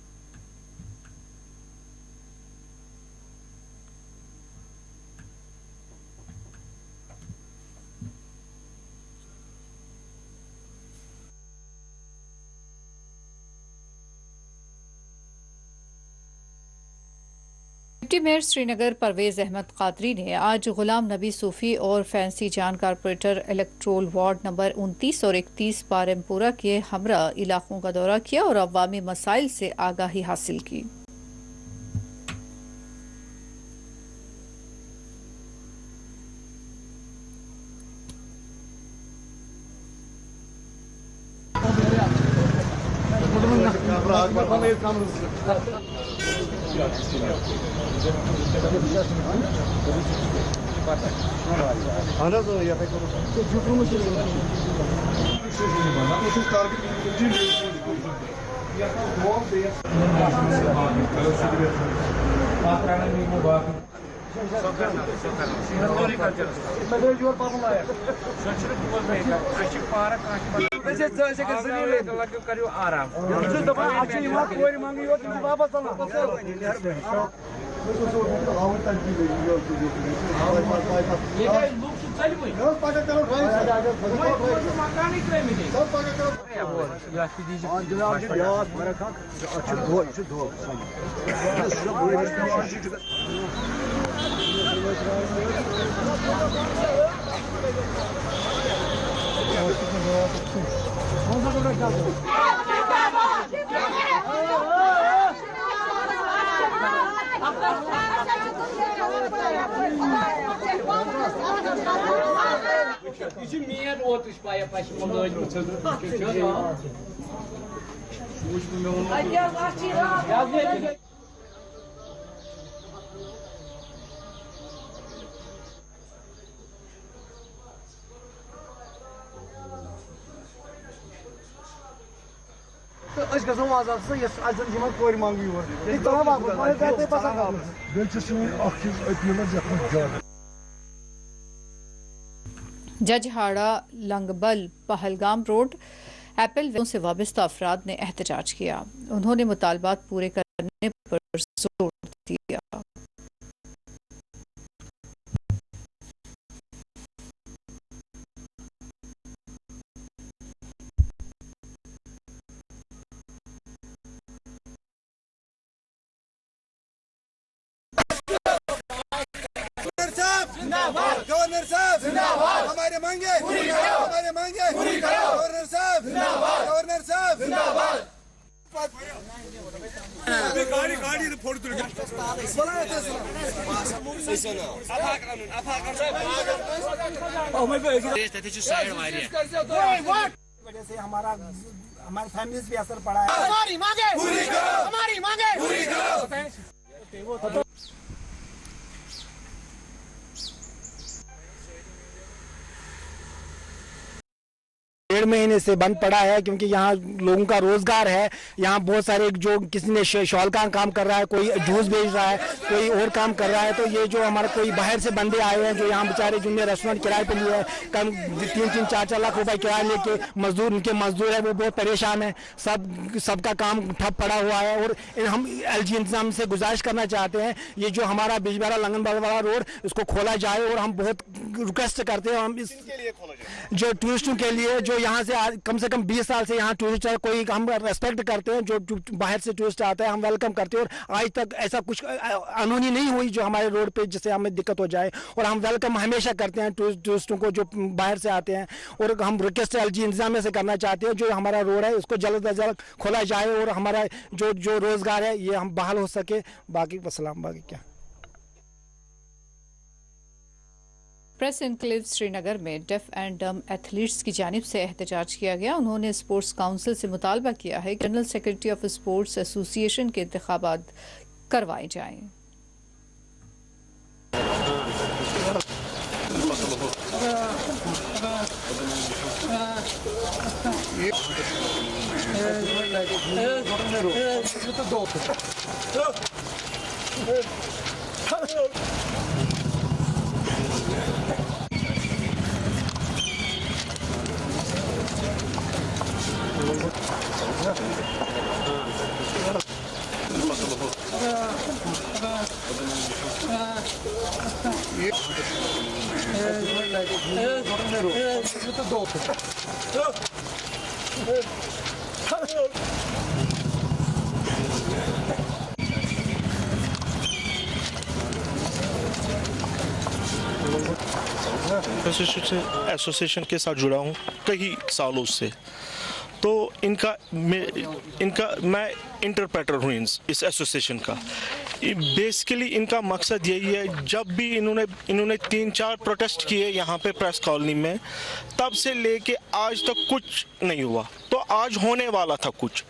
डिप्टी मेयर श्रीनगर परवेज अहमद कादरी ने आज गुलाम नबी सूफी और फैंसी जान कारपोरेटर इलेक्ट्रोल वार्ड नंबर 29 और 31 पारमपुरा के हमरा इलाकों का दौरा किया और अवामी मसाइल से आगाही हासिल की। जजहाड़ा लंगबल पहलगाम रोड एप्पल से वाबस्ता अफराद ने एहतजाज किया। उन्होंने मुतालबात पूरे करने पर जोर दिया। गवर्नर साहब जिंदाबाद, हमारे मांगे पूरी करो, हमारे मांगे पूरी करो। गवर्नर साहब जिंदाबाद, गवर्नर साहब जिंदाबाद। गाड़ी फोड़ दो वजह से हमारी फैमिलीज भी असर पड़ा है। हमारी मांगे पूरी करो, हमारी मांगे पूरी करो। डेढ़ महीने से बंद पड़ा है क्योंकि यहाँ लोगों का रोजगार है। यहाँ बहुत सारे जो किसी ने शॉल का काम कर रहा है, कोई जूस बेच रहा है, कोई और काम कर रहा है। तो ये जो हमारे कोई बाहर से बंदे आए हैं जो यहाँ बेचारे जिनने रेस्टोरेंट किराए पे लिए है, कम 3-3, 4-4 लाख रुपए किराया लेके मजदूर उनके मजदूर है वो बहुत परेशान है। सबका काम ठप पड़ा हुआ है। और हम LG इंतजाम से गुजारिश करना चाहते हैं ये जो हमारा बिजबेहरा लंगनबल वाला रोड इसको खोला जाए। और हम बहुत रिक्वेस्ट करते हैं हम इस जो टूरिस्टों के लिए जो यहाँ से कम 20 साल से यहाँ टूरिस्ट है, कोई हम रेस्पेक्ट करते हैं जो बाहर से टूरिस्ट आता है हम वेलकम करते हैं। और आज तक ऐसा कुछ अनहोनी नहीं हुई जो हमारे रोड पे जिससे हमें दिक्कत हो जाए। और हम वेलकम हमेशा करते हैं टूरिस्टों को जो बाहर से आते हैं। और हम रिक्वेस्ट LG इंतजाम से करना चाहते हैं जो हमारा रोड है उसको जल्द अज जल्द खोला जाए और हमारा जो रोजगार है ये हम बहाल हो सके। बाकी वसलाम, बाकी क्या। प्रेस एनक्लेव श्रीनगर में डेफ एंड डम एथलीट्स की जानिब से एहतजाज किया गया। उन्होंने स्पोर्ट्स काउंसिल से मुतालबा किया है कि general secretary of sports association के इंतखाबात करवाए जाएं। एसोसिएशन के साथ जुड़ा हूँ कई सालों से। तो मैं इंटरप्रेटर हूँ इस एसोसिएशन का। बेसिकली इनका मकसद यही है, जब भी इन्होंने 3-4 प्रोटेस्ट किए यहाँ पे प्रेस कॉलोनी में, तब से लेके आज तक कुछ नहीं हुआ। तो आज होने वाला था कुछ,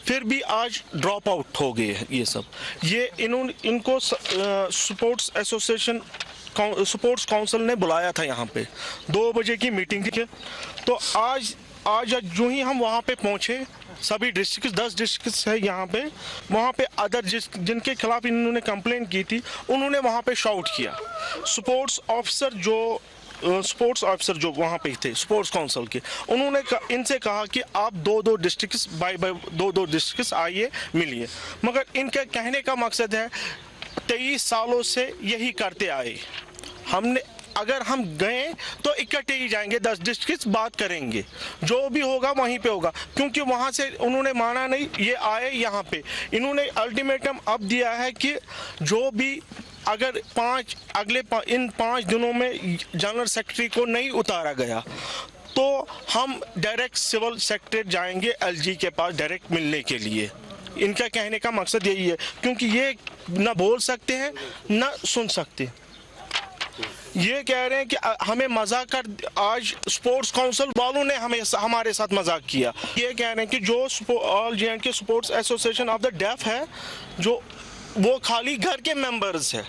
फिर भी आज ड्रॉप आउट हो गए हैं ये सब। ये इनको स्पोर्ट्स एसोसिएशन स्पोर्ट्स काउंसिल ने बुलाया था यहाँ पे 2 बजे की मीटिंग थी। तो आज जो ही हम वहाँ पे पहुँचे, सभी डिस्ट्रिक्ट 10 डिस्ट्रिक्ट है यहाँ पे, वहाँ पे अदर जिनके खिलाफ इन्होंने कंप्लेंट की थी उन्होंने वहाँ पे शाउट किया। स्पोर्ट्स ऑफिसर जो वहाँ पे थे स्पोर्ट्स काउंसिल के, उन्होंने इनसे कहा कि आप 2-2 डिस्ट्रिक्ट बाय 2-2 डिस्ट्रिक्ट आइए मिलिए। मगर इनके कहने का मकसद है 23 सालों से यही करते आए। अगर हम गए तो इकट्ठे ही जाएंगे, 10 डिस्ट्रिक्ट बात करेंगे, जो भी होगा वहीं पे होगा। क्योंकि वहाँ से उन्होंने माना नहीं, ये आए यहाँ पे। इन्होंने अल्टीमेटम अब दिया है कि जो भी अगर इन 5 दिनों में जनरल सेक्रेटरी को नहीं उतारा गया तो हम डायरेक्ट सिविल सेक्रेटरी जाएंगे LG के पास डायरेक्ट मिलने के लिए। इनका कहने का मकसद यही है, क्योंकि ये ना बोल सकते हैं ना सुन सकते। ये कह रहे हैं कि हमें मजाक कर, आज स्पोर्ट्स काउंसिल वालों ने हमारे साथ मजाक किया। ये कह रहे हैं कि जो all J&K sports association of the deaf है, जो वो खाली घर के मेंबर्स है,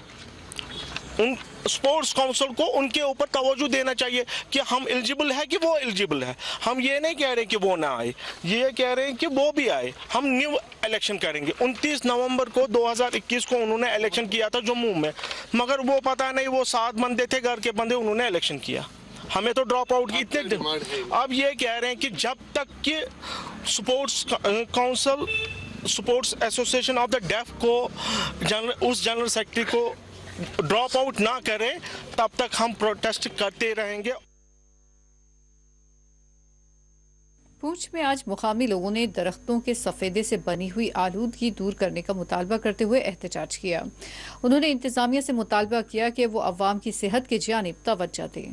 उन स्पोर्ट्स काउंसिल को उनके ऊपर तवज्जो देना चाहिए कि हम एलिजिबल है कि वो एलिजिबल है। हम ये नहीं कह रहे कि वो ना आए, ये कह रहे हैं कि वो भी आए। हम न्यू इलेक्शन करेंगे। 29 नवंबर को 2021 को उन्होंने इलेक्शन किया था जम्मू में, मगर वो पता नहीं, वो 7 बंदे थे घर के बंदे, उन्होंने इलेक्शन किया। हमें तो ड्रॉप आउट की इतने। अब ये कह रहे हैं कि जब तक कि sports council sports association of the deaf को उस जनरल सेक्रेटरी को ड्रॉप आउट ना करें, तब तक हम प्रोटेस्ट करते रहेंगे। पूंछ में आज मुकामी लोगों ने दरख्तों के सफेदे से बनी हुई आलूदगी दूर करने का मुतालबा करते हुए एहतजाज किया। उन्होंने इंतजामिया से मुतालबा किया कि वो अवाम की सेहत की जानिब तवज्जो दे।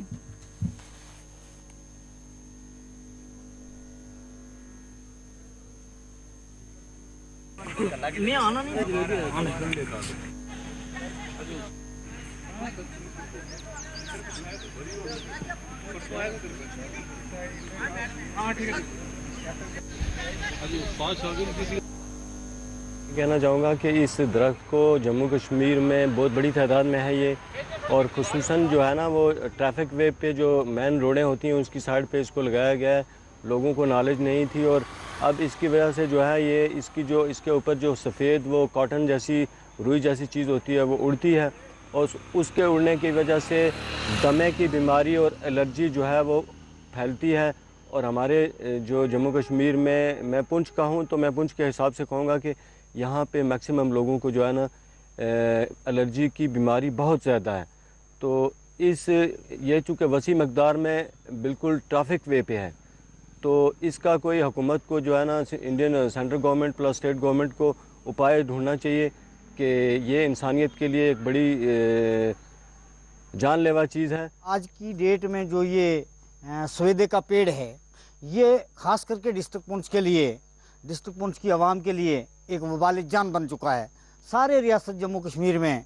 कहना चाहूँगा कि इस दरख्त को जम्मू कश्मीर में बहुत बड़ी तादाद में है ये, और खुसूसन जो है ना वो ट्रैफिक वे पे जो मेन रोडें होती हैं उसकी साइड पे इसको लगाया गया है। लोगों को नॉलेज नहीं थी और अब इसकी वजह से जो है ये इसके ऊपर जो सफ़ेद वो कॉटन जैसी रुई जैसी चीज़ होती है वो उड़ती है, और उसके उड़ने की वजह से दमे की बीमारी और एलर्जी जो है वो फैलती है। और हमारे जो जम्मू कश्मीर में, मैं पुंछ का हूँ तो मैं पुंछ के हिसाब से कहूँगा कि यहाँ पे मैक्सिमम लोगों को जो है ना एलर्जी की बीमारी बहुत ज़्यादा है। तो ये चूँकि वसी मकदार में बिल्कुल ट्रैफिक वे पे है, तो इसका कोई हुकूमत को जो है ना Indian central government plus state government को उपाय ढूंढना चाहिए कि ये इंसानियत के लिए एक बड़ी जानलेवा चीज़ है। आज की डेट में जो ये सफेदे का पेड़ है, ये ख़ास करके डिस्ट्रिक्ट पुंछ के लिए, डिस्ट्रिक्ट पुंछ की आवाम के लिए एक वबाल जान बन चुका है। सारे रियासत जम्मू कश्मीर में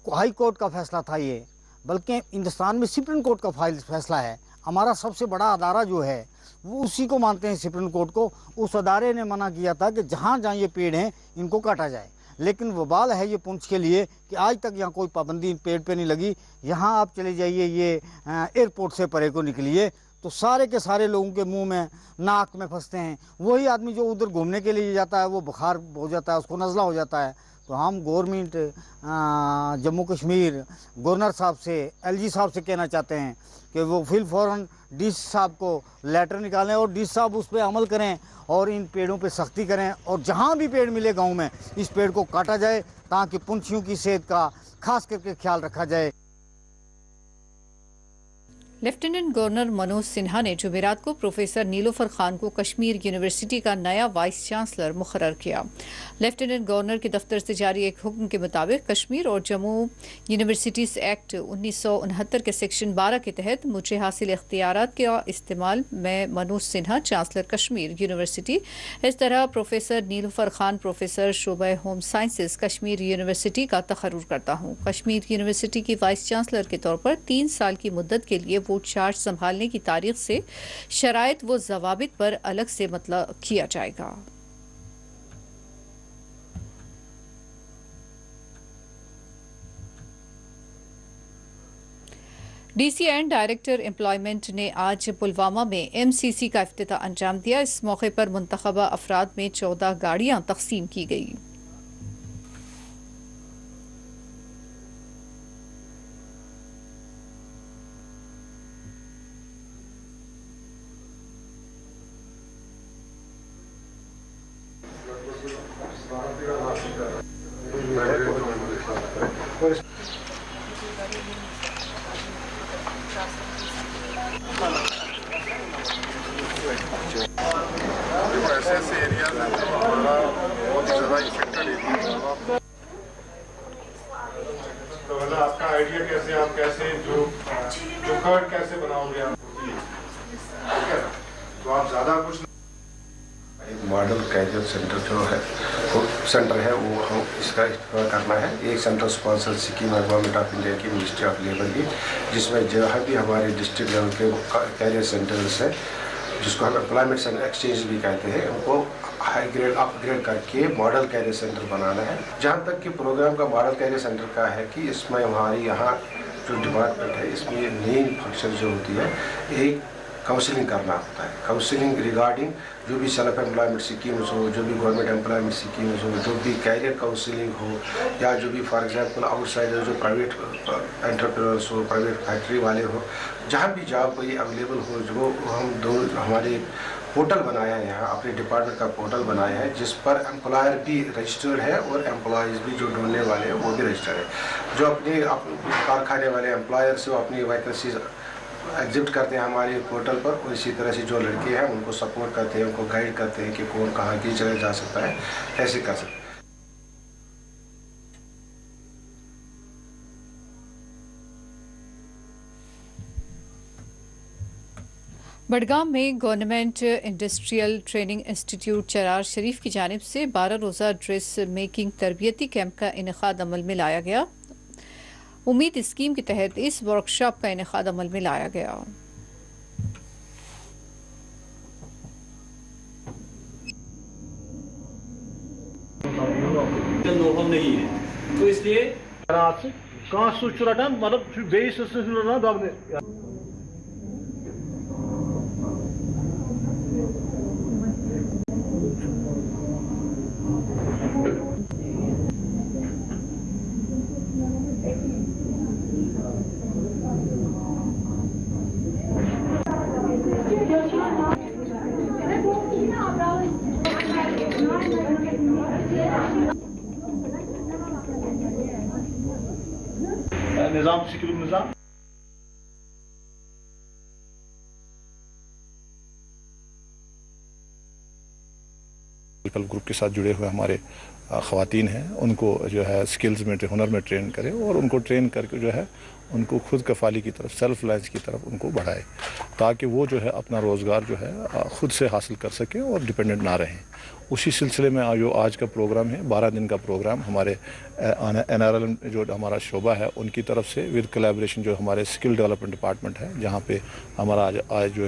हाई कोर्ट का फैसला था ये, बल्कि हिंदुस्तान में सुप्रीम कोर्ट का फैसला है। हमारा सबसे बड़ा अदारा जो है वो उसी को मानते हैं, सुप्रीम कोर्ट को। उस अदारे ने मना किया था कि जहाँ जहाँ ये पेड़ हैं इनको काटा जाए, लेकिन वबाल है ये पुंछ के लिए कि आज तक यहाँ कोई पाबंदी इन पेड़ पे नहीं लगी। यहाँ आप चले जाइए, ये एयरपोर्ट से परे को निकलिए तो सारे के सारे लोगों के मुंह में नाक में फंसते हैं। वही आदमी जो उधर घूमने के लिए जाता है वो बुखार हो जाता है, उसको नज़ला हो जाता है। तो हम गवर्नमेंट जम्मू कश्मीर गवर्नर साहब से, LG साहब से कहना चाहते हैं कि वो फिल फौरन DC साहब को लेटर निकालें और DC साहब उस पर अमल करें और इन पेड़ों पे सख्ती करें, और जहाँ भी पेड़ मिले गांव में इस पेड़ को काटा जाए ताकि पुंछियों की सेहत का खास करके ख्याल रखा जाए। लेफ्टिनेंट गवर्नर मनोज सिन्हा ने जुमेरात को प्रोफेसर नीलोफर खान को कश्मीर यूनिवर्सिटी का नया वाइस चांसलर मुकर्रर किया। लेफ्टिनेंट गवर्नर के दफ्तर से जारी एक हुक्म के मुताबिक कश्मीर और जम्मू यूनिवर्सिटीज़ एक्ट 1969 के सेक्शन 12 के तहत मुझे हासिल इख्तियारात के इस्तेमाल में मनोज सिन्हा चांसलर कश्मीर यूनिवर्सिटी, इस तरह professor Nilofar Khan professor Shoba home sciences Kashmir university का तकर्रुर करता हूँ। कश्मीर यूनिवर्सिटी की वाइस चांसलर के तौर पर 3 साल की मुद्दत के लिए चार्ज संभालने की तारीख से शराइत व ज़वाबित पर अलग से मतलब किया जाएगा। DC एंड डायरेक्टर एम्प्लॉयमेंट ने आज पुलवामा में MCC का इफ्तिताह अंजाम दिया। इस मौके पर मुंतखबा अफराद में 14 गाड़ियां तकसीम की गई। ऐसे एरियाज हैं बहुत ज़्यादा इफेक्टेड एरिया। तो मतलब आपका आइडिया कैसे, आप कैसे जो कार्ड कैसे बनाओगे आप, ठीक है? तो आप ज़्यादा कुछ एक मॉडल कैरियर सेंटर जो है सेंटर है वो हम इसका करना है। एक सेंट्रल स्पॉन्सर स्कीम है गवर्नमेंट ऑफ इंडिया की, मिनिस्ट्री ऑफ लेबर की, जिसमें जहाँ भी हमारे डिस्ट्रिक्ट लेवल के कैरियर सेंटर्स है, जिसको हम एम्प्लॉयमेंट एक्सचेंज भी कहते हैं, उनको हाई ग्रेड अपग्रेड करके मॉडल कैरियर सेंटर बनाना है। जहाँ तक कि प्रोग्राम का मॉडल कैरियर सेंटर का है कि इसमें हमारी यहाँ जो डिपार्टमेंट है, इसमें मेन फंक्शन जो होती है, एक काउंसलिंग करना होता है। काउंसलिंग रिगार्डिंग जो भी सेल्फ एम्प्लॉयमेंट स्कीम्स हो, जो भी गवर्नमेंट एम्प्लॉयमेंट स्कीम्स हो, जो भी कैरियर काउंसलिंग हो, या जो भी फॉर एग्जांपल आउटसाइडर जो प्राइवेट एंटरप्रेन्योर्स हो, प्राइवेट फैक्ट्री वाले हो, जहाँ भी जॉब कोई अवेलेबल हो, जो हम दो हमारे पोर्टल बनाया है, यहाँ अपने डिपार्टमेंट का पोर्टल बनाया है, जिस पर एम्प्लॉयर भी रजिस्टर्ड है और एम्प्लॉयज़ भी जो ढूंढने वाले हैं वो भी रजिस्टर्ड है। जो अपने कारखाने वाले एम्प्लॉयर से वो अपनी वैकेंसीज एग्जिट करते हैं हमारे पोर्टल पर, और इसी तरह से जो लड़के हैं उनको सपोर्ट करते हैं, उनको गाइड करते हैं कि कौन कहाँ की जगह जा सकता है, कैसे कर सकता है। बडगाम में government industrial training institute Charar शरीफ की जानिब से 12 रोज़ा ड्रेस मेकिंग तरबियती कैंप का इनेकाद अमल में लाया गया। उम्मीद स्कीम के तहत इस वर्कशॉप का इनेकाद अमल में लाया गया। नहीं है तो इसलिए मतलब बेस निजाम सिक्योर निजाम ग्रुप के साथ जुड़े हुए हमारे ख़वातीन हैं, उनको जो है स्किल्स में हुनर में ट्रेन करें और उनको ट्रेन करके जो है उनको खुद कफाली की तरफ, सेल्फ रिलायंस की तरफ उनको बढ़ाए, ताकि वो जो है अपना रोज़गार जो है खुद से हासिल कर सकें और डिपेंडेंट ना रहें। उसी सिलसिले में जो आज का प्रोग्राम है, 12 दिन का प्रोग्राम हमारे NRL जो हमारा शोबा है उनकी तरफ से विद कोलैबोरेशन जो हमारे स्किल डेवलपमेंट डिपार्टमेंट है, जहाँ पे हमारा आज जो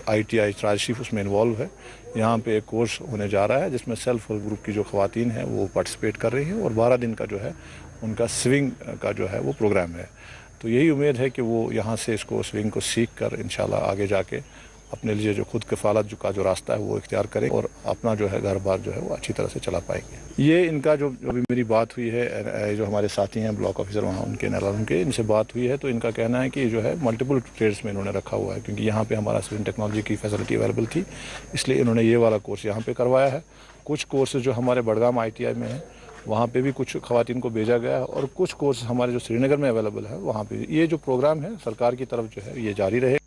ITI चरार शरीफ उसमें इन्वॉल्व है, यहाँ पे एक कोर्स होने जा रहा है जिसमें सेल्फ हेल्प ग्रुप की जो ख़वातीन हैं वो पार्टिसिपेट कर रही हैं और 12 दिन का जो है उनका स्विंग का जो है वो प्रोग्राम है। तो यही उम्मीद है कि वो यहाँ से इसको स्विंग को सीख कर इंशाल्लाह आगे जाके अपने लिए जो खुद कफालत का जो रास्ता है वो इख्तियार करें और अपना जो है घर बार जो है वो अच्छी तरह से चला पाएंगे। ये इनका जो अभी मेरी बात हुई है, जो हमारे साथी हैं ब्लॉक ऑफिसर वहाँ उनके इनसे बात हुई है, तो इनका कहना है कि जो है मल्टीपल ट्रेड्स में इन्होंने रखा हुआ है, क्योंकि यहाँ पे हमारा सिविल टेक्नोलॉजी की फैसिलिटी अवेलेबल थी, इसलिए इन्होंने ये वाला कोर्स यहाँ पे करवाया है। कुछ कोर्सेज जो हमारे बडगाम ITI में है वहाँ पे भी कुछ ख़वातीन को भेजा गया है और कुछ कोर्स हमारे जो श्रीनगर में अवेलेबल है वहाँ पे ये जो प्रोग्राम है सरकार की तरफ जो है ये जारी रहे।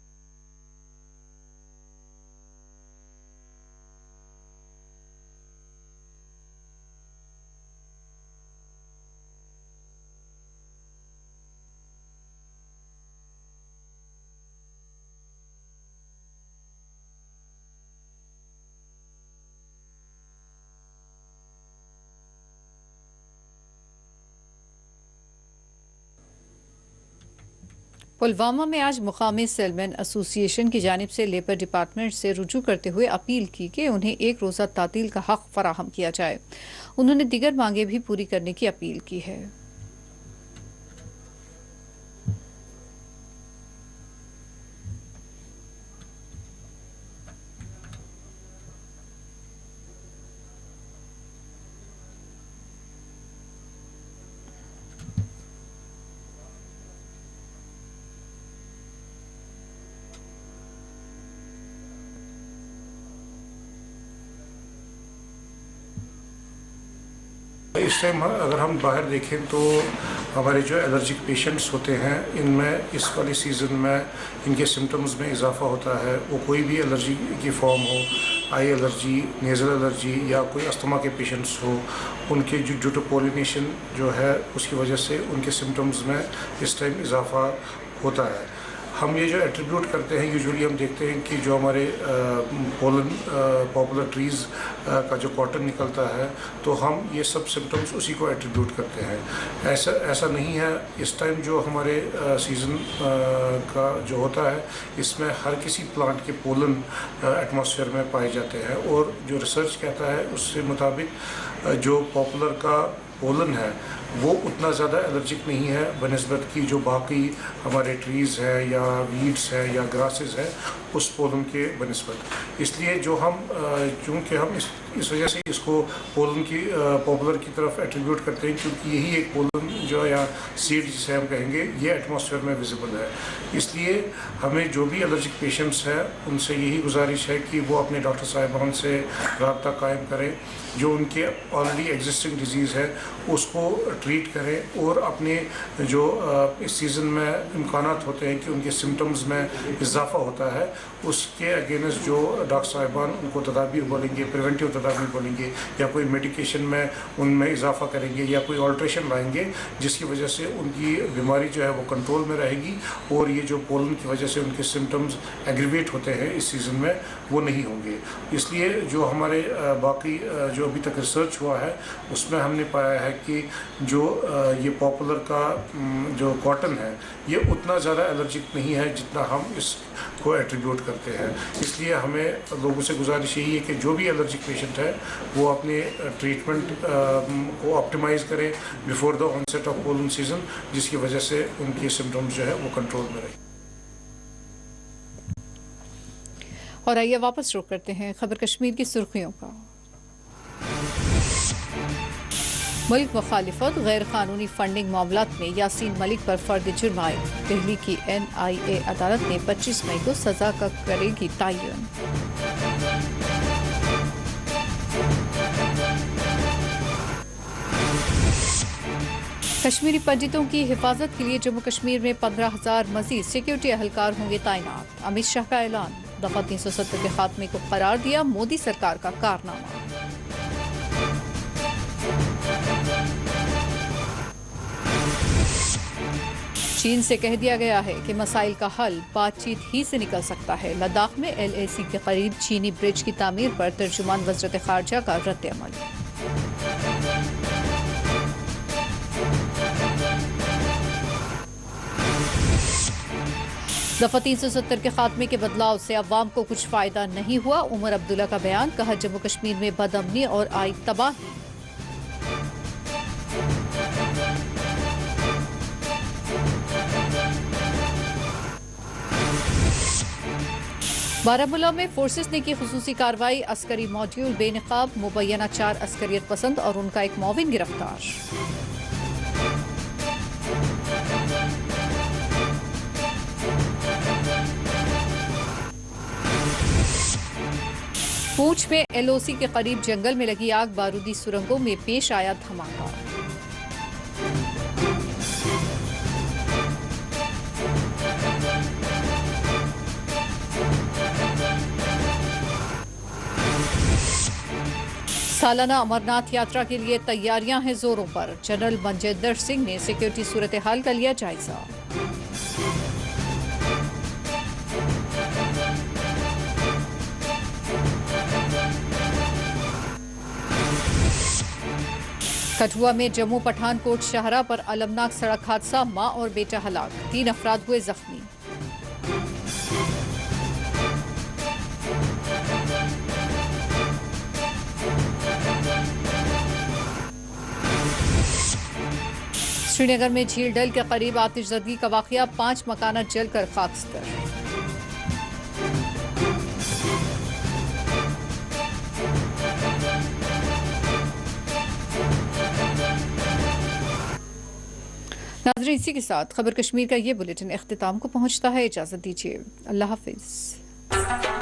पुलवामा में आज मुकामी सेलमैन एसोसिएशन की जानिब से लेबर डिपार्टमेंट से रुजू करते हुए अपील की कि उन्हें एक रोज़ा तातील का हक फराहम किया जाए। उन्होंने दीगर मांगे भी पूरी करने की अपील की है। इस टाइम अगर हम बाहर देखें तो हमारे जो एलर्जिक पेशेंट्स होते हैं इनमें इस वाले सीज़न में इनके सिम्टम्स में इजाफा होता है। वो कोई भी एलर्जी की फॉर्म हो, आई एलर्जी, नेज़ल एलर्जी या कोई अस्थमा के पेशेंट्स हो, उनके जो ड्यूटोपोलिनेशन जो है उसकी वजह से उनके सिम्टम्स में इस टाइम इजाफा होता है। हम ये जो एट्रीब्यूट करते हैं, यूजुअली हम देखते हैं कि जो हमारे पोलन पॉपुलर ट्रीज़ का जो कॉटन निकलता है, तो हम ये सब सिम्टम्स उसी को एट्रीब्यूट करते हैं। ऐसा नहीं है। इस टाइम जो हमारे सीज़न का जो होता है, इसमें हर किसी प्लांट के पोलन एटमॉस्फेयर में पाए जाते हैं, और जो रिसर्च कहता है उसके मुताबिक जो पॉपुलर का पोलन है वो उतना ज़्यादा एलर्जिक नहीं है बनिस्बत की जो बाकी हमारे ट्रीज़ है या वीड्स है या ग्रासेस है उस पोलन के बनिस्बत। इसलिए जो हम चूँकि हम इस वजह से इसको पोलन की पॉपुलर की तरफ एट्रीब्यूट करते हैं, क्योंकि यही एक पोलन जो या सीड जिसे हम कहेंगे ये एटमॉस्फेयर में विजिबल है। इसलिए हमें जो भी एलर्जिक पेशेंट्स हैं उनसे यही गुजारिश है कि वो अपने डॉक्टर साहिबान से रब्ता कायम करें, जो उनके ऑलरेडी एग्जिस्टिंग डिजीज़ है उसको ट्रीट करें, और अपने जो इस सीज़न में इम्कानात होते हैं कि उनके सिम्टम्स में इजाफा होता है उसके अगेंस्ट जो डॉक्टर साहिबान उनको तदाबीर बोलेंगे, प्रिवेंटिव तदाबीर बोलेंगे, या कोई मेडिकेशन में उनमें इजाफा करेंगे या कोई ऑल्ट्रेशन लाएंगे जिसकी वजह से उनकी बीमारी जो है वो कंट्रोल में रहेगी, और ये जो पोलन की वजह से उनके सिम्टम्स एग्रीवेट होते हैं इस सीज़न में वो नहीं होंगे। इसलिए जो हमारे बाकी जो अभी तक रिसर्च हुआ है उसमें हमने पाया है कि जो ये पॉपुलर का जो कॉटन है ये उतना ज़्यादा एलर्जिक नहीं है जितना हम इसको एट्रीब्यूट करते हैं। इसलिए हमें लोगों से गुजारिश यही है कि जो भी एलर्जिक पेशेंट है वो अपने ट्रीटमेंट को ऑप्टिमाइज़ करें before the onset of pollen season, जिसकी वजह से उनके सिम्टम्स जो है वो कंट्रोल में रहे। और आइए वापस रुख करते हैं खबर कश्मीर की सुर्खियों का। मुल्क मुखालिफत गैर कानूनी फंडिंग मामलात में यासीन मलिक पर फर्द जुर्म आए। दिल्ली की NIA अदालत ने 25 मई को सजा का करेगी तयन। कश्मीरी पंडितों की हिफाजत के लिए जम्मू कश्मीर में 15,000 मजीद सिक्योरिटी एहलकार होंगे तैनात। अमित शाह का ऐलान। दफा 370 के खात्मे को करार दिया मोदी सरकार का कारनामा। चीन से कह दिया गया है कि मसाइल का हल बातचीत ही से निकल सकता है। लद्दाख में LAC के करीब चीनी ब्रिज की तामीर पर तर्जुमान वज़रत ख़ारजा का रद्द-ए-अमल। दफा 370 के खात्मे के बदलाव से अवाम को कुछ फायदा नहीं हुआ। उमर अब्दुल्ला का बयान। कहा जम्मू कश्मीर में बदअमनी और आई तबाही। बारामूला में फोर्सेस ने की खुसूसी कार्रवाई। अस्करी मॉड्यूल बेनकाब। मुबैना 4 अस्करियत पसंद और उनका एक मौविन गिरफ्तार। पूंछ में LOC के करीब जंगल में लगी आग। बारूदी सुरंगों में पेश आया धमाका। सालाना अमरनाथ यात्रा के लिए तैयारियां हैं जोरों पर। जनरल मनजिंदर सिंह ने सिक्योरिटी सूरत हाल का लिया जायजा। कठुआ में जम्मू पठानकोट शाहरा पर अलमनाक सड़क हादसा। मां और बेटा हलाक। 3 अफराद हुए जख्मी। श्रीनगर में झील डल के करीब आतिशज़दगी का वाक़या। 5 मकानात जलकर खाकस्तर। नाज़रीन, इसी के साथ खबर कश्मीर का ये बुलेटिन इख्तिताम को पहुंचता है। इजाज़त दीजिए। अल्लाह हाफिज़।